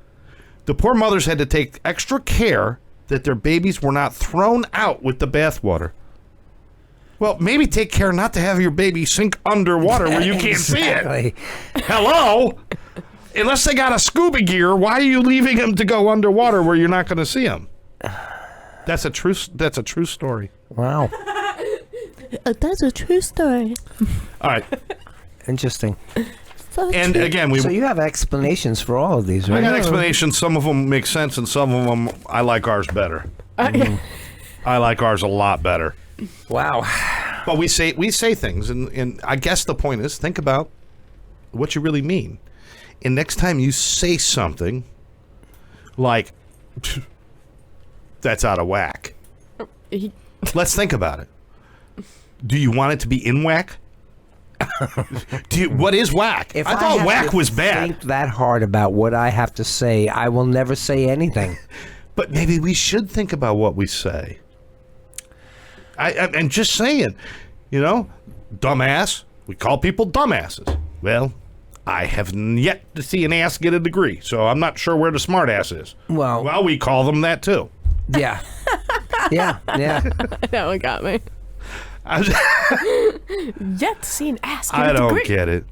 The poor mothers had to take extra care that their babies were not thrown out with the bathwater. Well, maybe take care not to have your baby sink underwater where you can't see it. Exactly. Hello? Unless they got a scuba gear, why are you leaving him to go underwater where you're not going to see him? That's a true story. Wow. That's a true story. All right. Interesting. And again, So you have explanations for all of these, I right? got explanations. Some of them make sense, and some of them I like ours better. I like ours a lot better. Wow. But we say things, and I guess the point is think about what you really mean. And next time you say something like, that's out of whack, let's think about it. Do you want it to be in whack? What is whack? If I thought have whack to was bad. Think that hard about what I have to say, I will never say anything. But maybe we should think about what we say. I'm just saying, dumbass. We call people dumbasses. Well, I have yet to see an ass get a degree, so I'm not sure where the smart ass is. Well, we call them that too. Yeah. Yeah. That one got me. Yet to see an ass get I a don't degree. get it.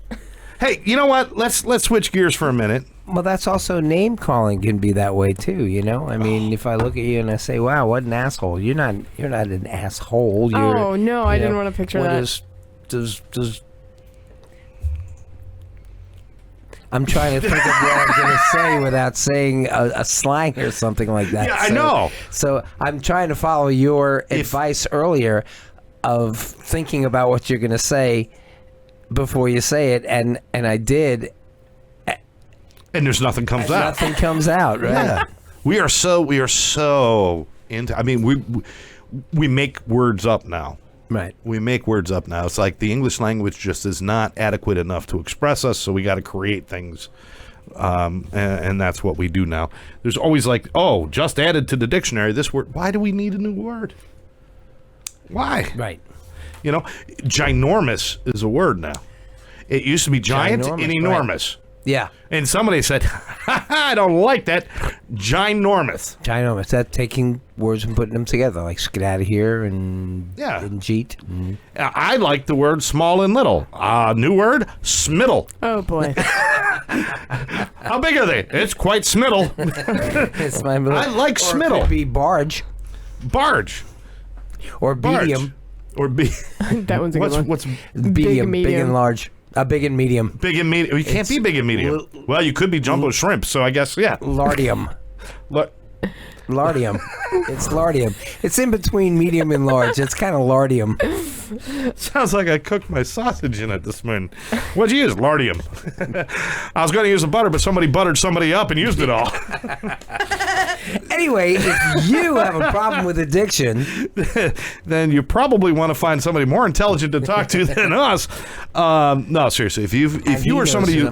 Hey, you know what? Let's switch gears for a minute. Well, that's also name calling can be that way too. I mean, if I look at you and I say, "Wow, what an asshole!" You're not an asshole. Oh no, I didn't want to picture that. Does I'm trying to think of what I'm going to say without saying a slang or something like that. Yeah, I know. So I'm trying to follow your advice earlier of thinking about what you're going to say before you say it, and I did. And there's nothing comes out. Nothing comes out, right? Yeah. We are so into. I mean, we make words up now. Right. We make words up now. It's like the English language just is not adequate enough to express us, so we got to create things, and that's what we do now. There's always like, just added to the dictionary this word. Why do we need a new word? Why? Right. Ginormous is a word now. It used to be giant and enormous. Right. Yeah. And somebody said, I don't like that. Ginormous. Ginormous. That taking words and putting them together, like get out of here and jeet. I like the word small and little. New word, smiddle. Oh boy. How big are they? It's quite smiddle. It's my middle. I like or smiddle. It could be barge. Barge. Or medium. Or be. That one's a good one. What's medium, big and large. Big and medium. Big and medium. You can't be big and medium. Well, you could be jumbo shrimp, so I guess, yeah. Lardium. Lardium. It's lardium. It's in between medium and large. It's kind of lardium. Sounds like I cooked my sausage in it this morning. What'd you use? Lardium. I was going to use the butter, but somebody buttered somebody up and used it all. Anyway, if you have a problem with addiction, then you probably want to find somebody more intelligent to talk to than us. No, seriously, if you or somebody who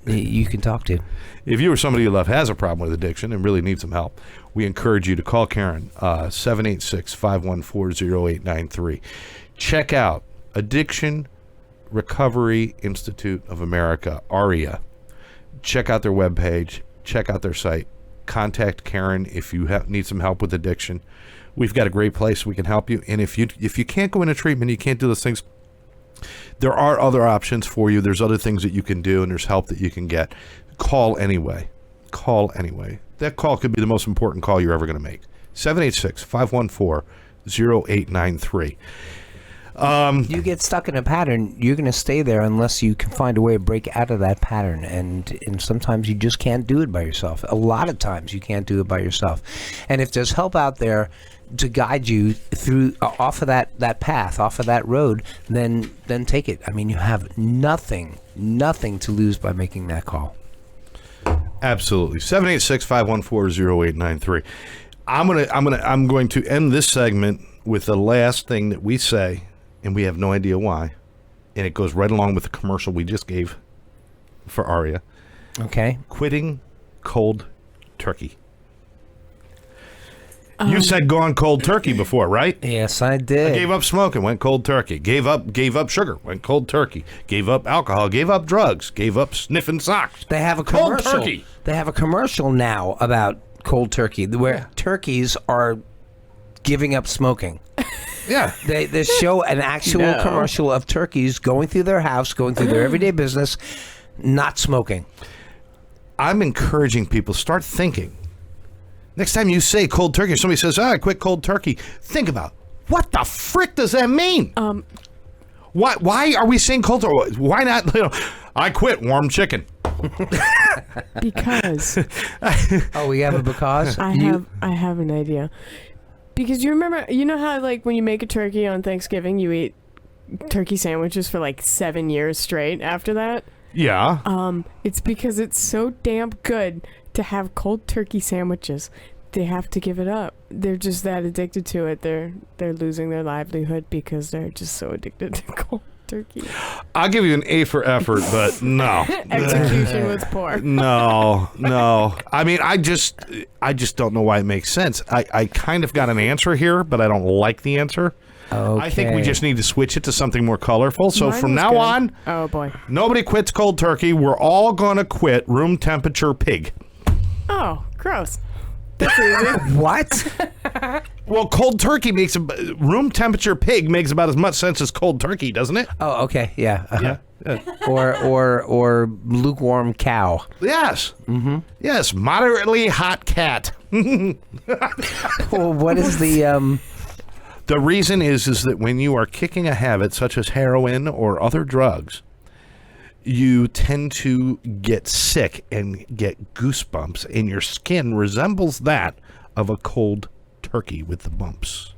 you can talk to. If you or somebody you love has a problem with addiction and really needs some help, we encourage you to call Karen, 786-514-0893. Check out Addiction Recovery Institute of America, ARIA. Check out their webpage. Check out their site. Contact Karen if you need some help with addiction. We've got a great place we can help you. And if you can't go into treatment, you can't do those things, there are other options for you. There's other things that you can do, and there's help that you can get. Call anyway. Call anyway. That call could be the most important call you're ever going to make. 786-514-0893. You get stuck in a pattern, you're going to stay there unless you can find a way to break out of that pattern. And sometimes you just can't do it by yourself. A lot of times you can't do it by yourself. And if there's help out there to guide you through off of that path, off of that road, then take it. I mean, you have nothing to lose by making that call. Absolutely. 786-514-0893. I'm going to end this segment with the last thing that we say, and we have no idea why. And it goes right along with the commercial we just gave for Aria. Okay. Quitting cold turkey. You said gone cold turkey before, right? Yes, I did. I gave up smoking, went cold turkey. Gave up sugar, went cold turkey. Gave up alcohol, gave up drugs, gave up sniffing socks. They have a cold commercial. Turkey. They have a commercial now about cold turkey where turkeys are giving up smoking. Yeah. They show an actual commercial of turkeys going through their house, going through their everyday business, not smoking. I'm encouraging people, start thinking. Next time you say cold turkey, or somebody says, I quit cold turkey, think about, what the frick does that mean? Why are we saying cold turkey? Why not, I quit warm chicken? Because. Oh, we have a because? I have an idea. Because you know how like when you make a turkey on Thanksgiving, you eat turkey sandwiches for like 7 years straight after that? Yeah. It's because it's so damn good to have cold turkey sandwiches. They have to give it up. They're just that addicted to it. They're losing their livelihood because they're just so addicted to cold turkey. I'll give you an A for effort, but no. Execution was poor. No. I mean, I just don't know why it makes sense. I kind of got an answer here, but I don't like the answer. Okay. I think we just need to switch it to something more colorful. So Mine from was now good. on, Oh boy. nobody quits cold turkey. We're all going to quit room temperature pig. Oh, gross. That's easy. What? Well, cold turkey makes room temperature pig makes about as much sense as cold turkey, doesn't it? Oh, okay. Yeah. Uh-huh. Yeah. Or lukewarm cow. Yes. Mm-hmm. Yes. Moderately hot cat. Well, what is the The reason is that when you are kicking a habit such as heroin or other drugs, you tend to get sick and get goosebumps, and your skin resembles that of a cold turkey with the bumps.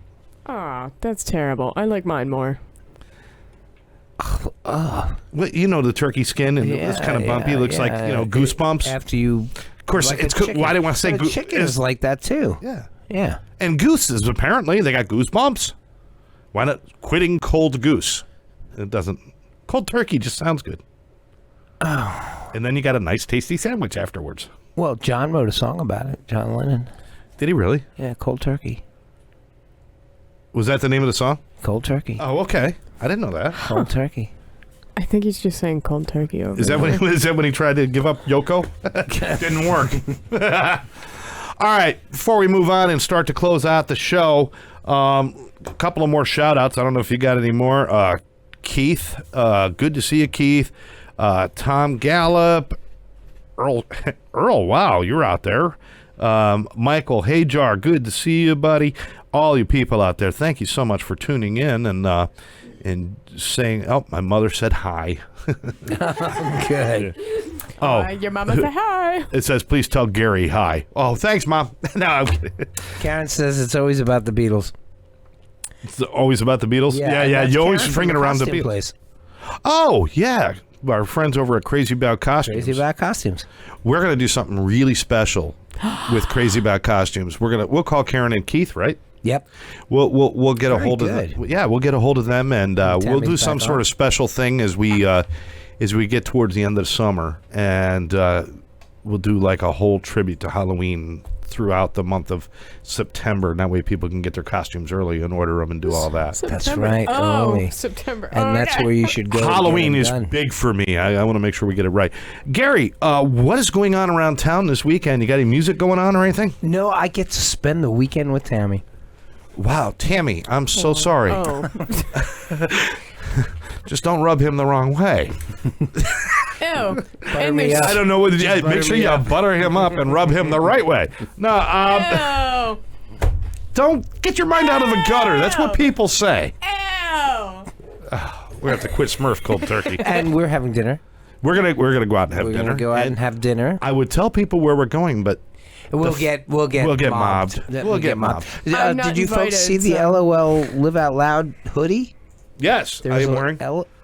Oh, that's terrible. I like mine more. Well, you know the turkey skin, and it's kind of bumpy. It looks like goosebumps. after you? Of course, like it's a good. chicken. Why do I want to say But a chicken is like that too. Yeah. Yeah. And gooses, apparently, they got goosebumps. Why not quitting cold goose? It doesn't. Cold turkey just sounds good. Oh. And then you got a nice, tasty sandwich afterwards. Well, John wrote a song about it. John Lennon. Did he really? Yeah, cold turkey. Was that the name of the song? Cold turkey. Oh, okay. I didn't know that. Cold turkey. I think he's just saying cold turkey over Is that when he tried to give up Yoko? Didn't work. All right. Before we move on and start to close out the show, a couple of more shout outs. I don't know if you got any more. Keith, good to see you, Keith. Tom Gallup, Earl, wow, you're out there. Michael Hajar, good to see you, buddy. All you people out there, thank you so much for tuning in and saying, oh, my mother said hi. Good. Oh, your mama said hi. it says, please tell Gary hi. Oh, thanks, Mom. No, I'm kidding. Karen says it's always about the Beatles. It's always about the Beatles? Yeah. that's You always Karen bring it from the around the costume Beatles. place. Oh, yeah. Our friends over at Crazy About Costumes. Crazy about costumes. We're going to do something really special with Crazy About Costumes. We'll call Karen and Keith, right? Yep. We'll get a Very hold of good. them. Yeah, we'll get a hold of them, and we'll do Tammy's some back sort on. of special thing as we get towards the end of summer, and we'll do like a whole tribute to Halloween throughout the month of September. And that way, people can get their costumes early and order them and do all that. That's September. right, Oh, early. September. And that's where you should go. to get Halloween them is done. big for me. I want to make sure we get it right. Gary, what is going on around town this weekend? You got any music going on or anything? No, I get to spend the weekend with Tammy. Wow, Tammy, I'm so sorry. Oh. Just don't rub him the wrong way. Ew. Butter me there's- up. I don't know what. Yeah, butter make sure me you up. butter him up and rub him the right way. No, Ew. don't get your mind out of the gutter. That's what people say. Ew. We have to quit Smurf cold turkey. And we're having dinner. We're gonna go out and have We're dinner. gonna go out and have dinner. I would tell people where we're going, but We'll get we'll get mobbed. mobbed. We'll get mobbed. I'm not Did you folks invited, see the so- LOL Live Out Loud hoodie? yes, I There's am a wearing.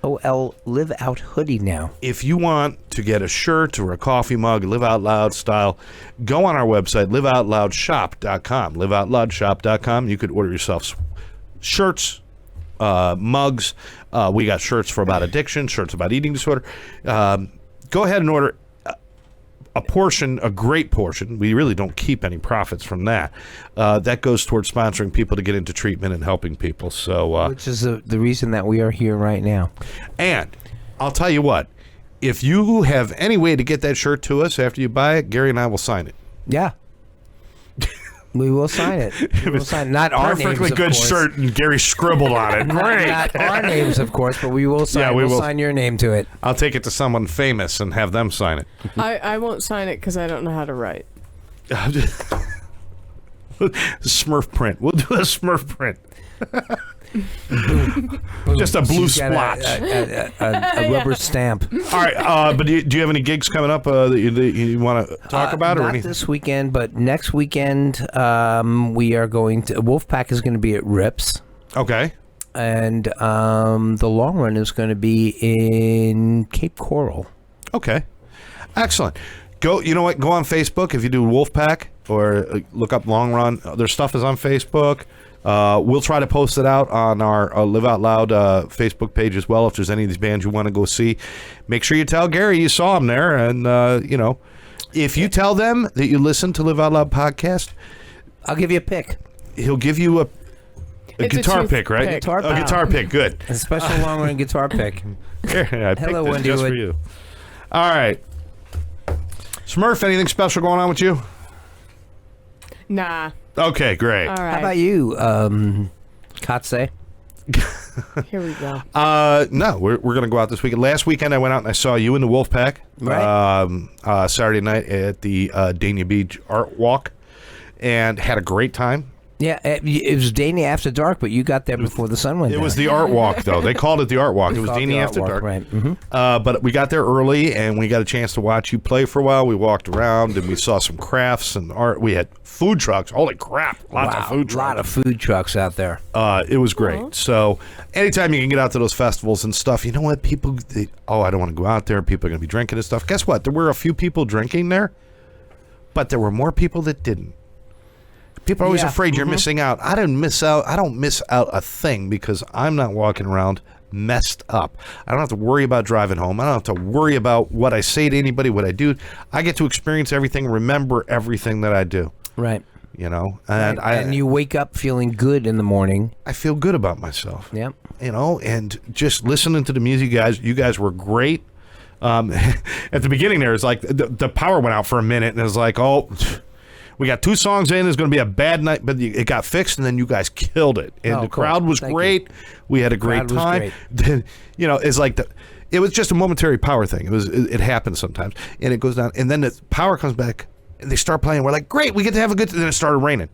LOL Live Out hoodie now. If you want to get a shirt or a coffee mug, Live Out Loud style, go on our website, liveoutloudshop.com. Liveoutloudshop.com. You could order yourself shirts, mugs. We got shirts for about addiction, shirts about eating disorder. Go ahead and order a great portion. We really don't keep any profits from that. That goes towards sponsoring people to get into treatment and helping people. So, Which is the reason that we are here right now. and I'll tell you what, if you have any way to get that shirt to us after you buy it, Gary and I will sign it. Yeah. We will sign it. We will sign not our names, Perfectly of good course. shirt, and Gary scribbled on it. Great. Not our names, of course, but we will sign. Yeah, we we'll will. sign your name to it. I'll take it to someone famous and have them sign it. I won't sign it because I don't know how to write. Smurf print. We'll do a Smurf print. Just a blue She's got splotch. a rubber stamp. All right, but do you have any gigs coming up that you want to talk about or Not anything? this weekend, but next weekend we are going to. Wolfpack is going to be at Rips, Okay. and the long run is going to be in Cape Coral. Okay. Excellent. Go. You know what? Go on Facebook if you do Wolfpack or look up Long Run. Their stuff is on Facebook. We'll try to post it out on our Live Out Loud Facebook page as well. If there's any of these bands you want to go see, make sure you tell Gary you saw him there. And, if you tell them that you listen to Live Out Loud podcast, I'll give you a pick. He'll give you a guitar pick, right? Guitar pick. Guitar pick, good. A special long-run guitar pick. Here, I picked Hello, this Wendy just Wood. for you. All right. Smurf, anything special going on with you? Nah. Okay, great. All right. How about you, Katse? Here we go. No, we're going to go out this weekend. Last weekend, I went out and I saw you in the Wolfpack. Right. Saturday night at the Dania Beach Art Walk, and had a great time. Yeah, it was Dania After Dark, but you got there before the sun went down. It was the Art Walk, though. They called it the Art Walk. It was Dania After Dark. Right. Mm-hmm. But we got there early, and we got a chance to watch you play for a while. We walked around, and we saw some crafts and art. We had food trucks. Holy crap. Lots of food trucks. A lot of food trucks out there. It was great. Aww. So anytime you can get out to those festivals and stuff, you know what? People, I don't want to go out there. People are going to be drinking and stuff. Guess what? There were a few people drinking there, but there were more people that didn't. People are always afraid you're missing out. I don't miss out a thing because I'm not walking around messed up. I don't have to worry about driving home. I don't have to worry about what I say to anybody, what I do. I get to experience everything, remember everything that I do. Right. And you wake up feeling good in the morning. I feel good about myself. Yep. And just listening to the music, you guys were great. At the beginning there, it's like the power went out for a minute, and it was like, we got 2 songs in. It's going to be a bad night, but it got fixed, and then you guys killed it. And the crowd was great. We had a great time. Then, it's like it was just a momentary power thing. It happens sometimes, and it goes down, and then the power comes back, and they start playing. We're like, great, we get to have a good. Then it started raining.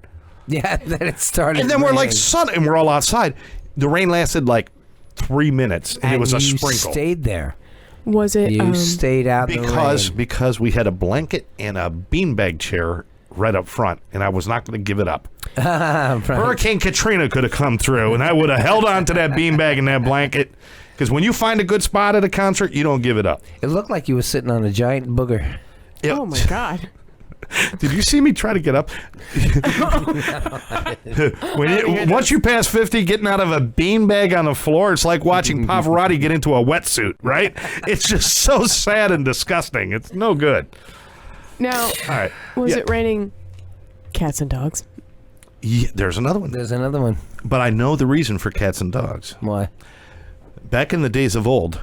Yeah, then it started. And then we're like, and we're all outside. The rain lasted like 3 minutes, and it was a sprinkle. You stayed there. Was it? You stayed out because we had a blanket and a beanbag chair right up front, and I was not going to give it up. Right. Hurricane Katrina could have come through, and I would have held on to that beanbag and that blanket, because when you find a good spot at a concert, you don't give it up. It looked like you were sitting on a giant booger. Oh, my God. Did you see me try to get up? Once you pass 50, getting out of a beanbag on the floor, it's like watching Pavarotti get into a wetsuit, right? It's just so sad and disgusting. It's no good. Now, was it raining cats and dogs? Yeah, there's another one. There's another one. But I know the reason for cats and dogs. Why? Back in the days of old.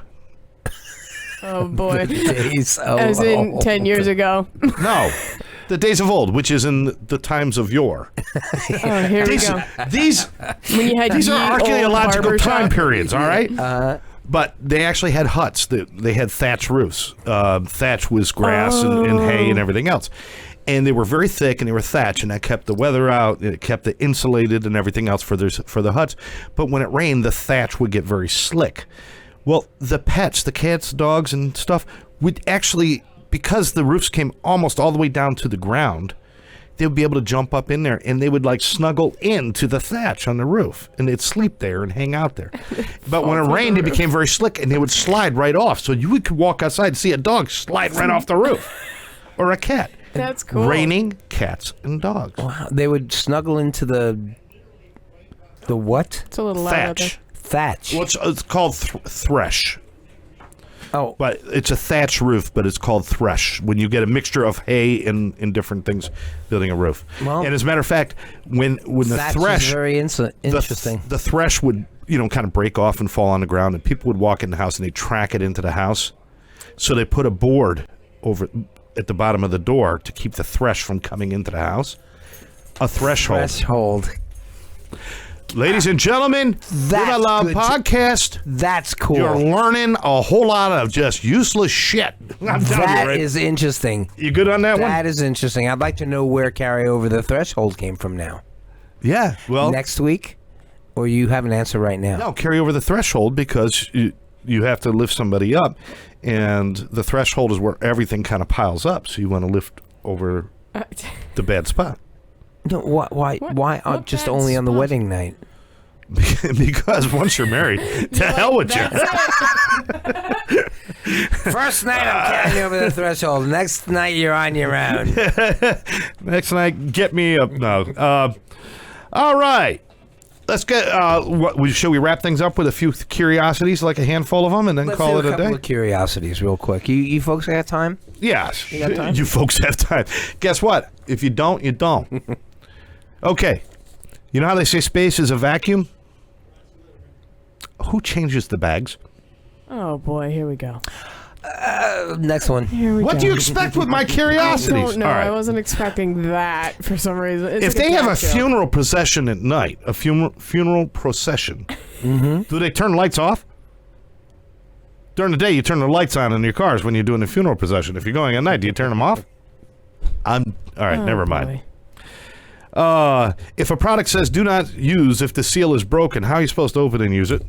Oh, boy. As in 10 years ago. No. The days of old, which is in the times of yore. Oh, here we go. These are archaeological time periods, all right? But they actually had huts. They had thatch roofs. Thatch was grass and hay and everything else. And they were very thick, and they were thatch, and that kept the weather out, and it kept it insulated and everything else for the huts. But when it rained, the thatch would get very slick. Well, the pets, the cats, dogs, and stuff, would actually, because the roofs came almost all the way down to the ground, they would be able to jump up in there, and they would like snuggle into the thatch on the roof, and they'd sleep there and hang out there. But when it rained, it became very slick, and they would slide right off. So you could walk outside and see a dog slide right off the roof, or a cat. That's cool. Raining cats and dogs. Wow. They would snuggle into the what? It's a little loud out there. Thatch. Well, it's called thresh. Oh, but it's a thatch roof, but it's called thresh when you get a mixture of hay and different things building a roof. Well, and as a matter of fact, when the thresh is very interesting. The thresh would kind of break off and fall on the ground, and people would walk in the house and they track it into the house. So they put a board over at the bottom of the door to keep the thresh from coming into the house. A threshold. Ladies and gentlemen, Live Out Loud podcast. That's cool. You're learning a whole lot of just useless shit. That is interesting. You good on that one? That is interesting. I'd like to know where Carry Over the Threshold came from now. Yeah, well. Next week? Or you have an answer right now? No, Carry Over the Threshold, because you have to lift somebody up, and the threshold is where everything kind of piles up, so you want to lift over the bad spot. No, why what just bad only on the spot? wedding night? Because once you're married, to hell with you. First night I'm carrying over the threshold. Next night you're on your own. Next night, get me up. No. All right. let's get. Shall we wrap things up with a few curiosities, like a handful of them, and then Let's call do it a a couple day? of curiosities real quick. You folks got time? Yes. You got time? You folks have time. Guess what? If you don't, you don't. Okay. You know how they say space is a vacuum? Who changes the bags? Oh boy, here we go. Next one. Here we go. What do you expect with my I curiosities? don't know. All right. I wasn't expecting that for some reason. It's If like they have a dad joke. funeral procession at night, a funeral procession, do they turn lights off? During the day, you turn the lights on in your cars when you're doing the funeral procession. If you're going at night, do you turn them off? All right, Oh, never mind. boy. If a product says do not use if the seal is broken, how are you supposed to open and use it?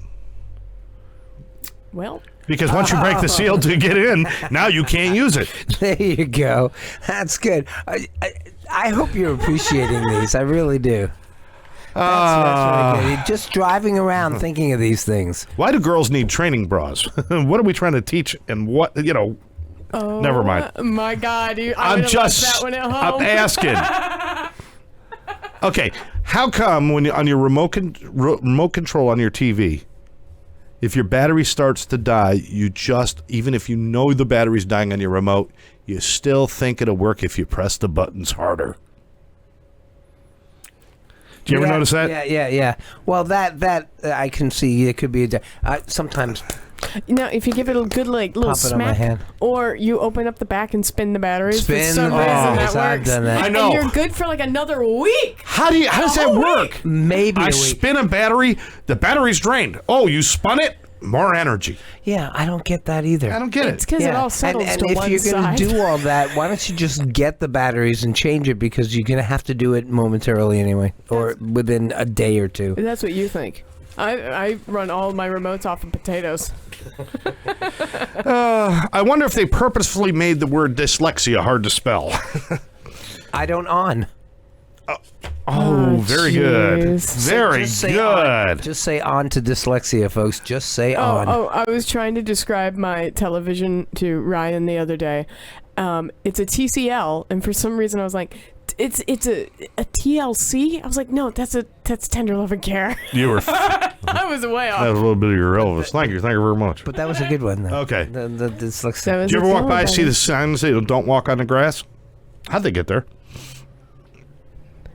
Well, Because once you break the seal to get in, now you can't use it. There you go. That's good. I hope you're appreciating these. I really do. That's really good. Just driving around thinking of these things. Why do girls need training bras? What are we trying to teach? And what, never mind. My God, I I'm would've just, left that one at I'm home. asking. Okay, how come when on your remote control on your TV, if your battery starts to die, you just, even if you know the battery's dying on your remote, you still think it'll work if you press the buttons harder? Do you ever notice that? Yeah. Well, that I can see. It could be sometimes. Now, if you give it a good little Pop it on my smack, hand. or you open up the back and spin the batteries, for Spin? some Oh, reason yes, that I've works. done that. I know. And you're good for like another week. How does that work? Maybe I a week. spin a battery, the battery's drained. Oh, you spun it? More energy. Yeah, I don't get that either. I don't get It's it. because it all settles and to if one you're going side. to do all that, why don't you just get the batteries and change it, because you're going to have to do it momentarily anyway, or within a day or two. That's what you think. I run all my remotes off of potatoes. I wonder if they purposefully made the word dyslexia hard to spell. I don't on. Oh, very good. jeez. Very Just say on. good. Just say on to dyslexia, folks. Just say on. Oh, I was trying to describe my television to Ryan the other day. It's a TCL, and for some reason I was like, it's a TLC. I was like, no, that's tender loving care. You were. I was way That was a off. little bit of your Elvis. Thank you very much. But that was a good one, though. Okay. The dyslexia. That was Did you ever a walk by and tell see about the it. sign that say "Don't walk on the grass"? How'd they get there?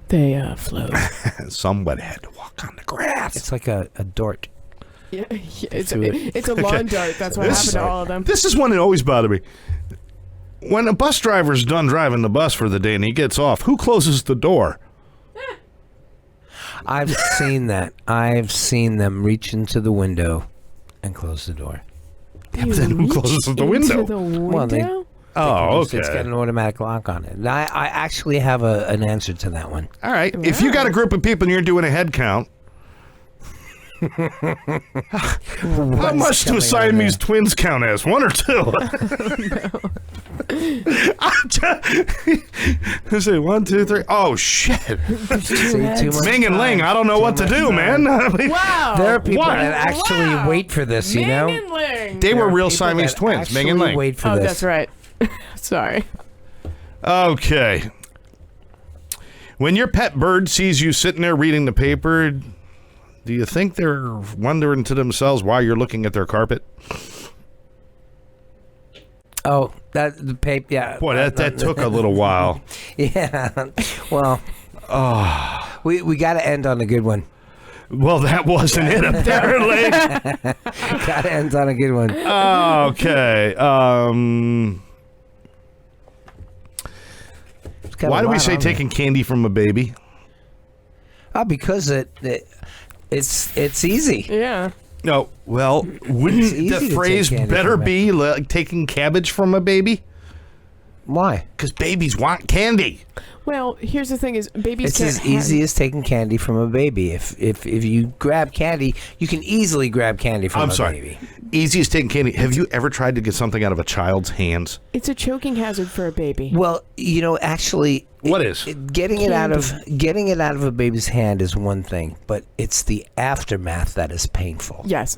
They float. Somebody had to walk on the grass. It's like a dart. Yeah, it's Threw it. a lawn dart. That's what happened to all of them. This is one that always bothered me. When a bus driver's done driving the bus for the day and he gets off, who closes the door? I've seen that. I've seen them reach into the window and close the door. Yeah, but then who Reach closes the into window? the Well, they- window? Oh, It's got okay. an automatic lock on it. And I actually have an answer to that one. All right. If you got a group of people and you're doing a head count, how much do coming Siamese twins count as? One or two? Let's see, 1, 2, 3. Oh, shit. See, too much Ming and Ling, I don't know what to do, man. Wow. There are people What? that actually Wow. wait for this, you know? Ming and Ling. They were There are real people Siamese that twins, Ming and actually Ling. wait for Oh, this. that's right. Sorry. Okay. When your pet bird sees you sitting there reading the paper, do you think they're wondering to themselves why you're looking at their carpet? Oh, the paper, yeah. Boy, that took a little while. Yeah. Well, we got to end on a good one. Well, that wasn't it, apparently. Got to end on a good one. Okay. It's got Why a do we lot say on there. taking candy from a baby? Oh, because it's easy. Yeah. No. Well, wouldn't It's easy to the take phrase candy better from it. be like taking cabbage from a baby? Why? Because babies want candy. Well, here's the thing: is babies It's can't as easy as taking candy from a baby. If you grab candy, you can easily grab candy from I'm a sorry. baby. Easy as taking candy. Have you ever tried to get something out of a child's hands? It's a choking hazard for a baby. Well, actually, What is? getting it out of a baby's hand is one thing, but it's the aftermath that is painful. Yes.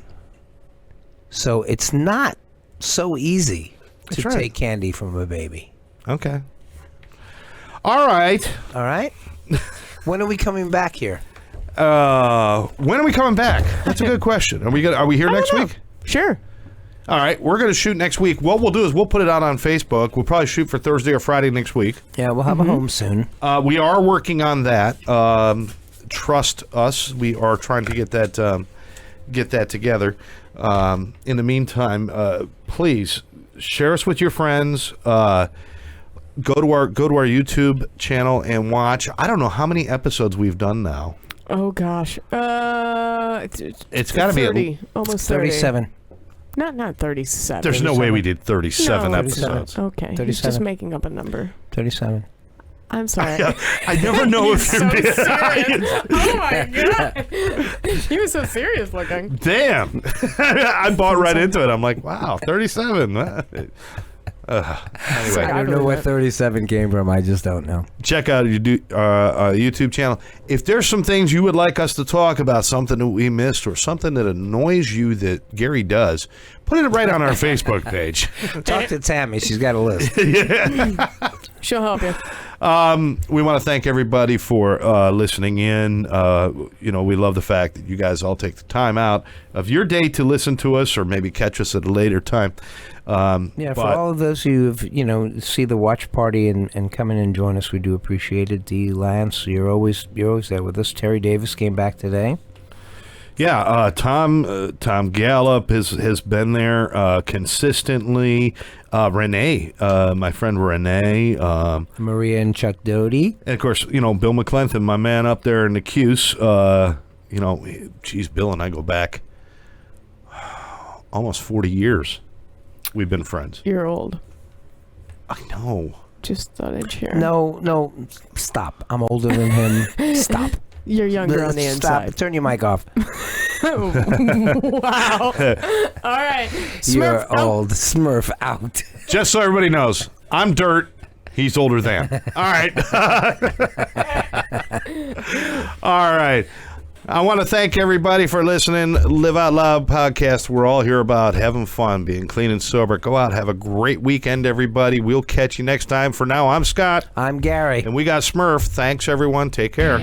So it's not so easy to That's right. take candy from a baby. Okay. All right. All right. When are we coming back here? When are we coming back? That's a good question. Are we here next week? Sure. All right, we're going to shoot next week. What we'll do is we'll put it out on Facebook. We'll probably shoot for Thursday or Friday next week. Yeah, we'll have a home soon. We are working on that. Trust us. We are trying to get that together. In the meantime, please share us with your friends. Go to our YouTube channel and watch. I don't know how many episodes we've done now. Oh gosh, it's got to be 30, almost 30. 37. Not 37. There's no way we did 37 No. episodes. Okay, he's 37. just making up a number. 37. I'm sorry. I never know if you're so being serious. Oh my god, he was so serious looking. Damn. I bought right into it. I'm like, wow, 37. Anyway, I don't know where 37 came from. I just don't know. check out your YouTube channel. If there's some things you would like us to talk about, something that we missed or something that annoys you that Gary does, put it right on our Facebook page. Talk to Tammy. She's got a list. She'll help you. We want to thank everybody for listening in. We love the fact that you guys all take the time out of your day to listen to us or maybe catch us at a later time. For all of those who see the watch party and come in and join us, we do appreciate it. D. Lance, you're always there with us. Terry Davis came back today. Yeah, Tom Gallup has been there consistently. Renee, my friend Renee. Maria and Chuck Doty. And, of course, Bill McClenton, my man up there in the Cuse. Geez, Bill and I go back almost 40 years. We've been friends. You're old. I know. Just thought I'd share. No, stop. I'm older than him. Stop. You're younger on the Stop. inside. Turn your mic off. Wow. All right. Smurf You're out. old. Smurf out. Just so everybody knows, I'm dirt. He's older than. All right. All right. I want to thank everybody for listening. Live Out Loud podcast. We're all here about having fun, being clean and sober. Go out. Have a great weekend, everybody. We'll catch you next time. For now, I'm Scott. I'm Gary. And we got Smurf. Thanks, everyone. Take care.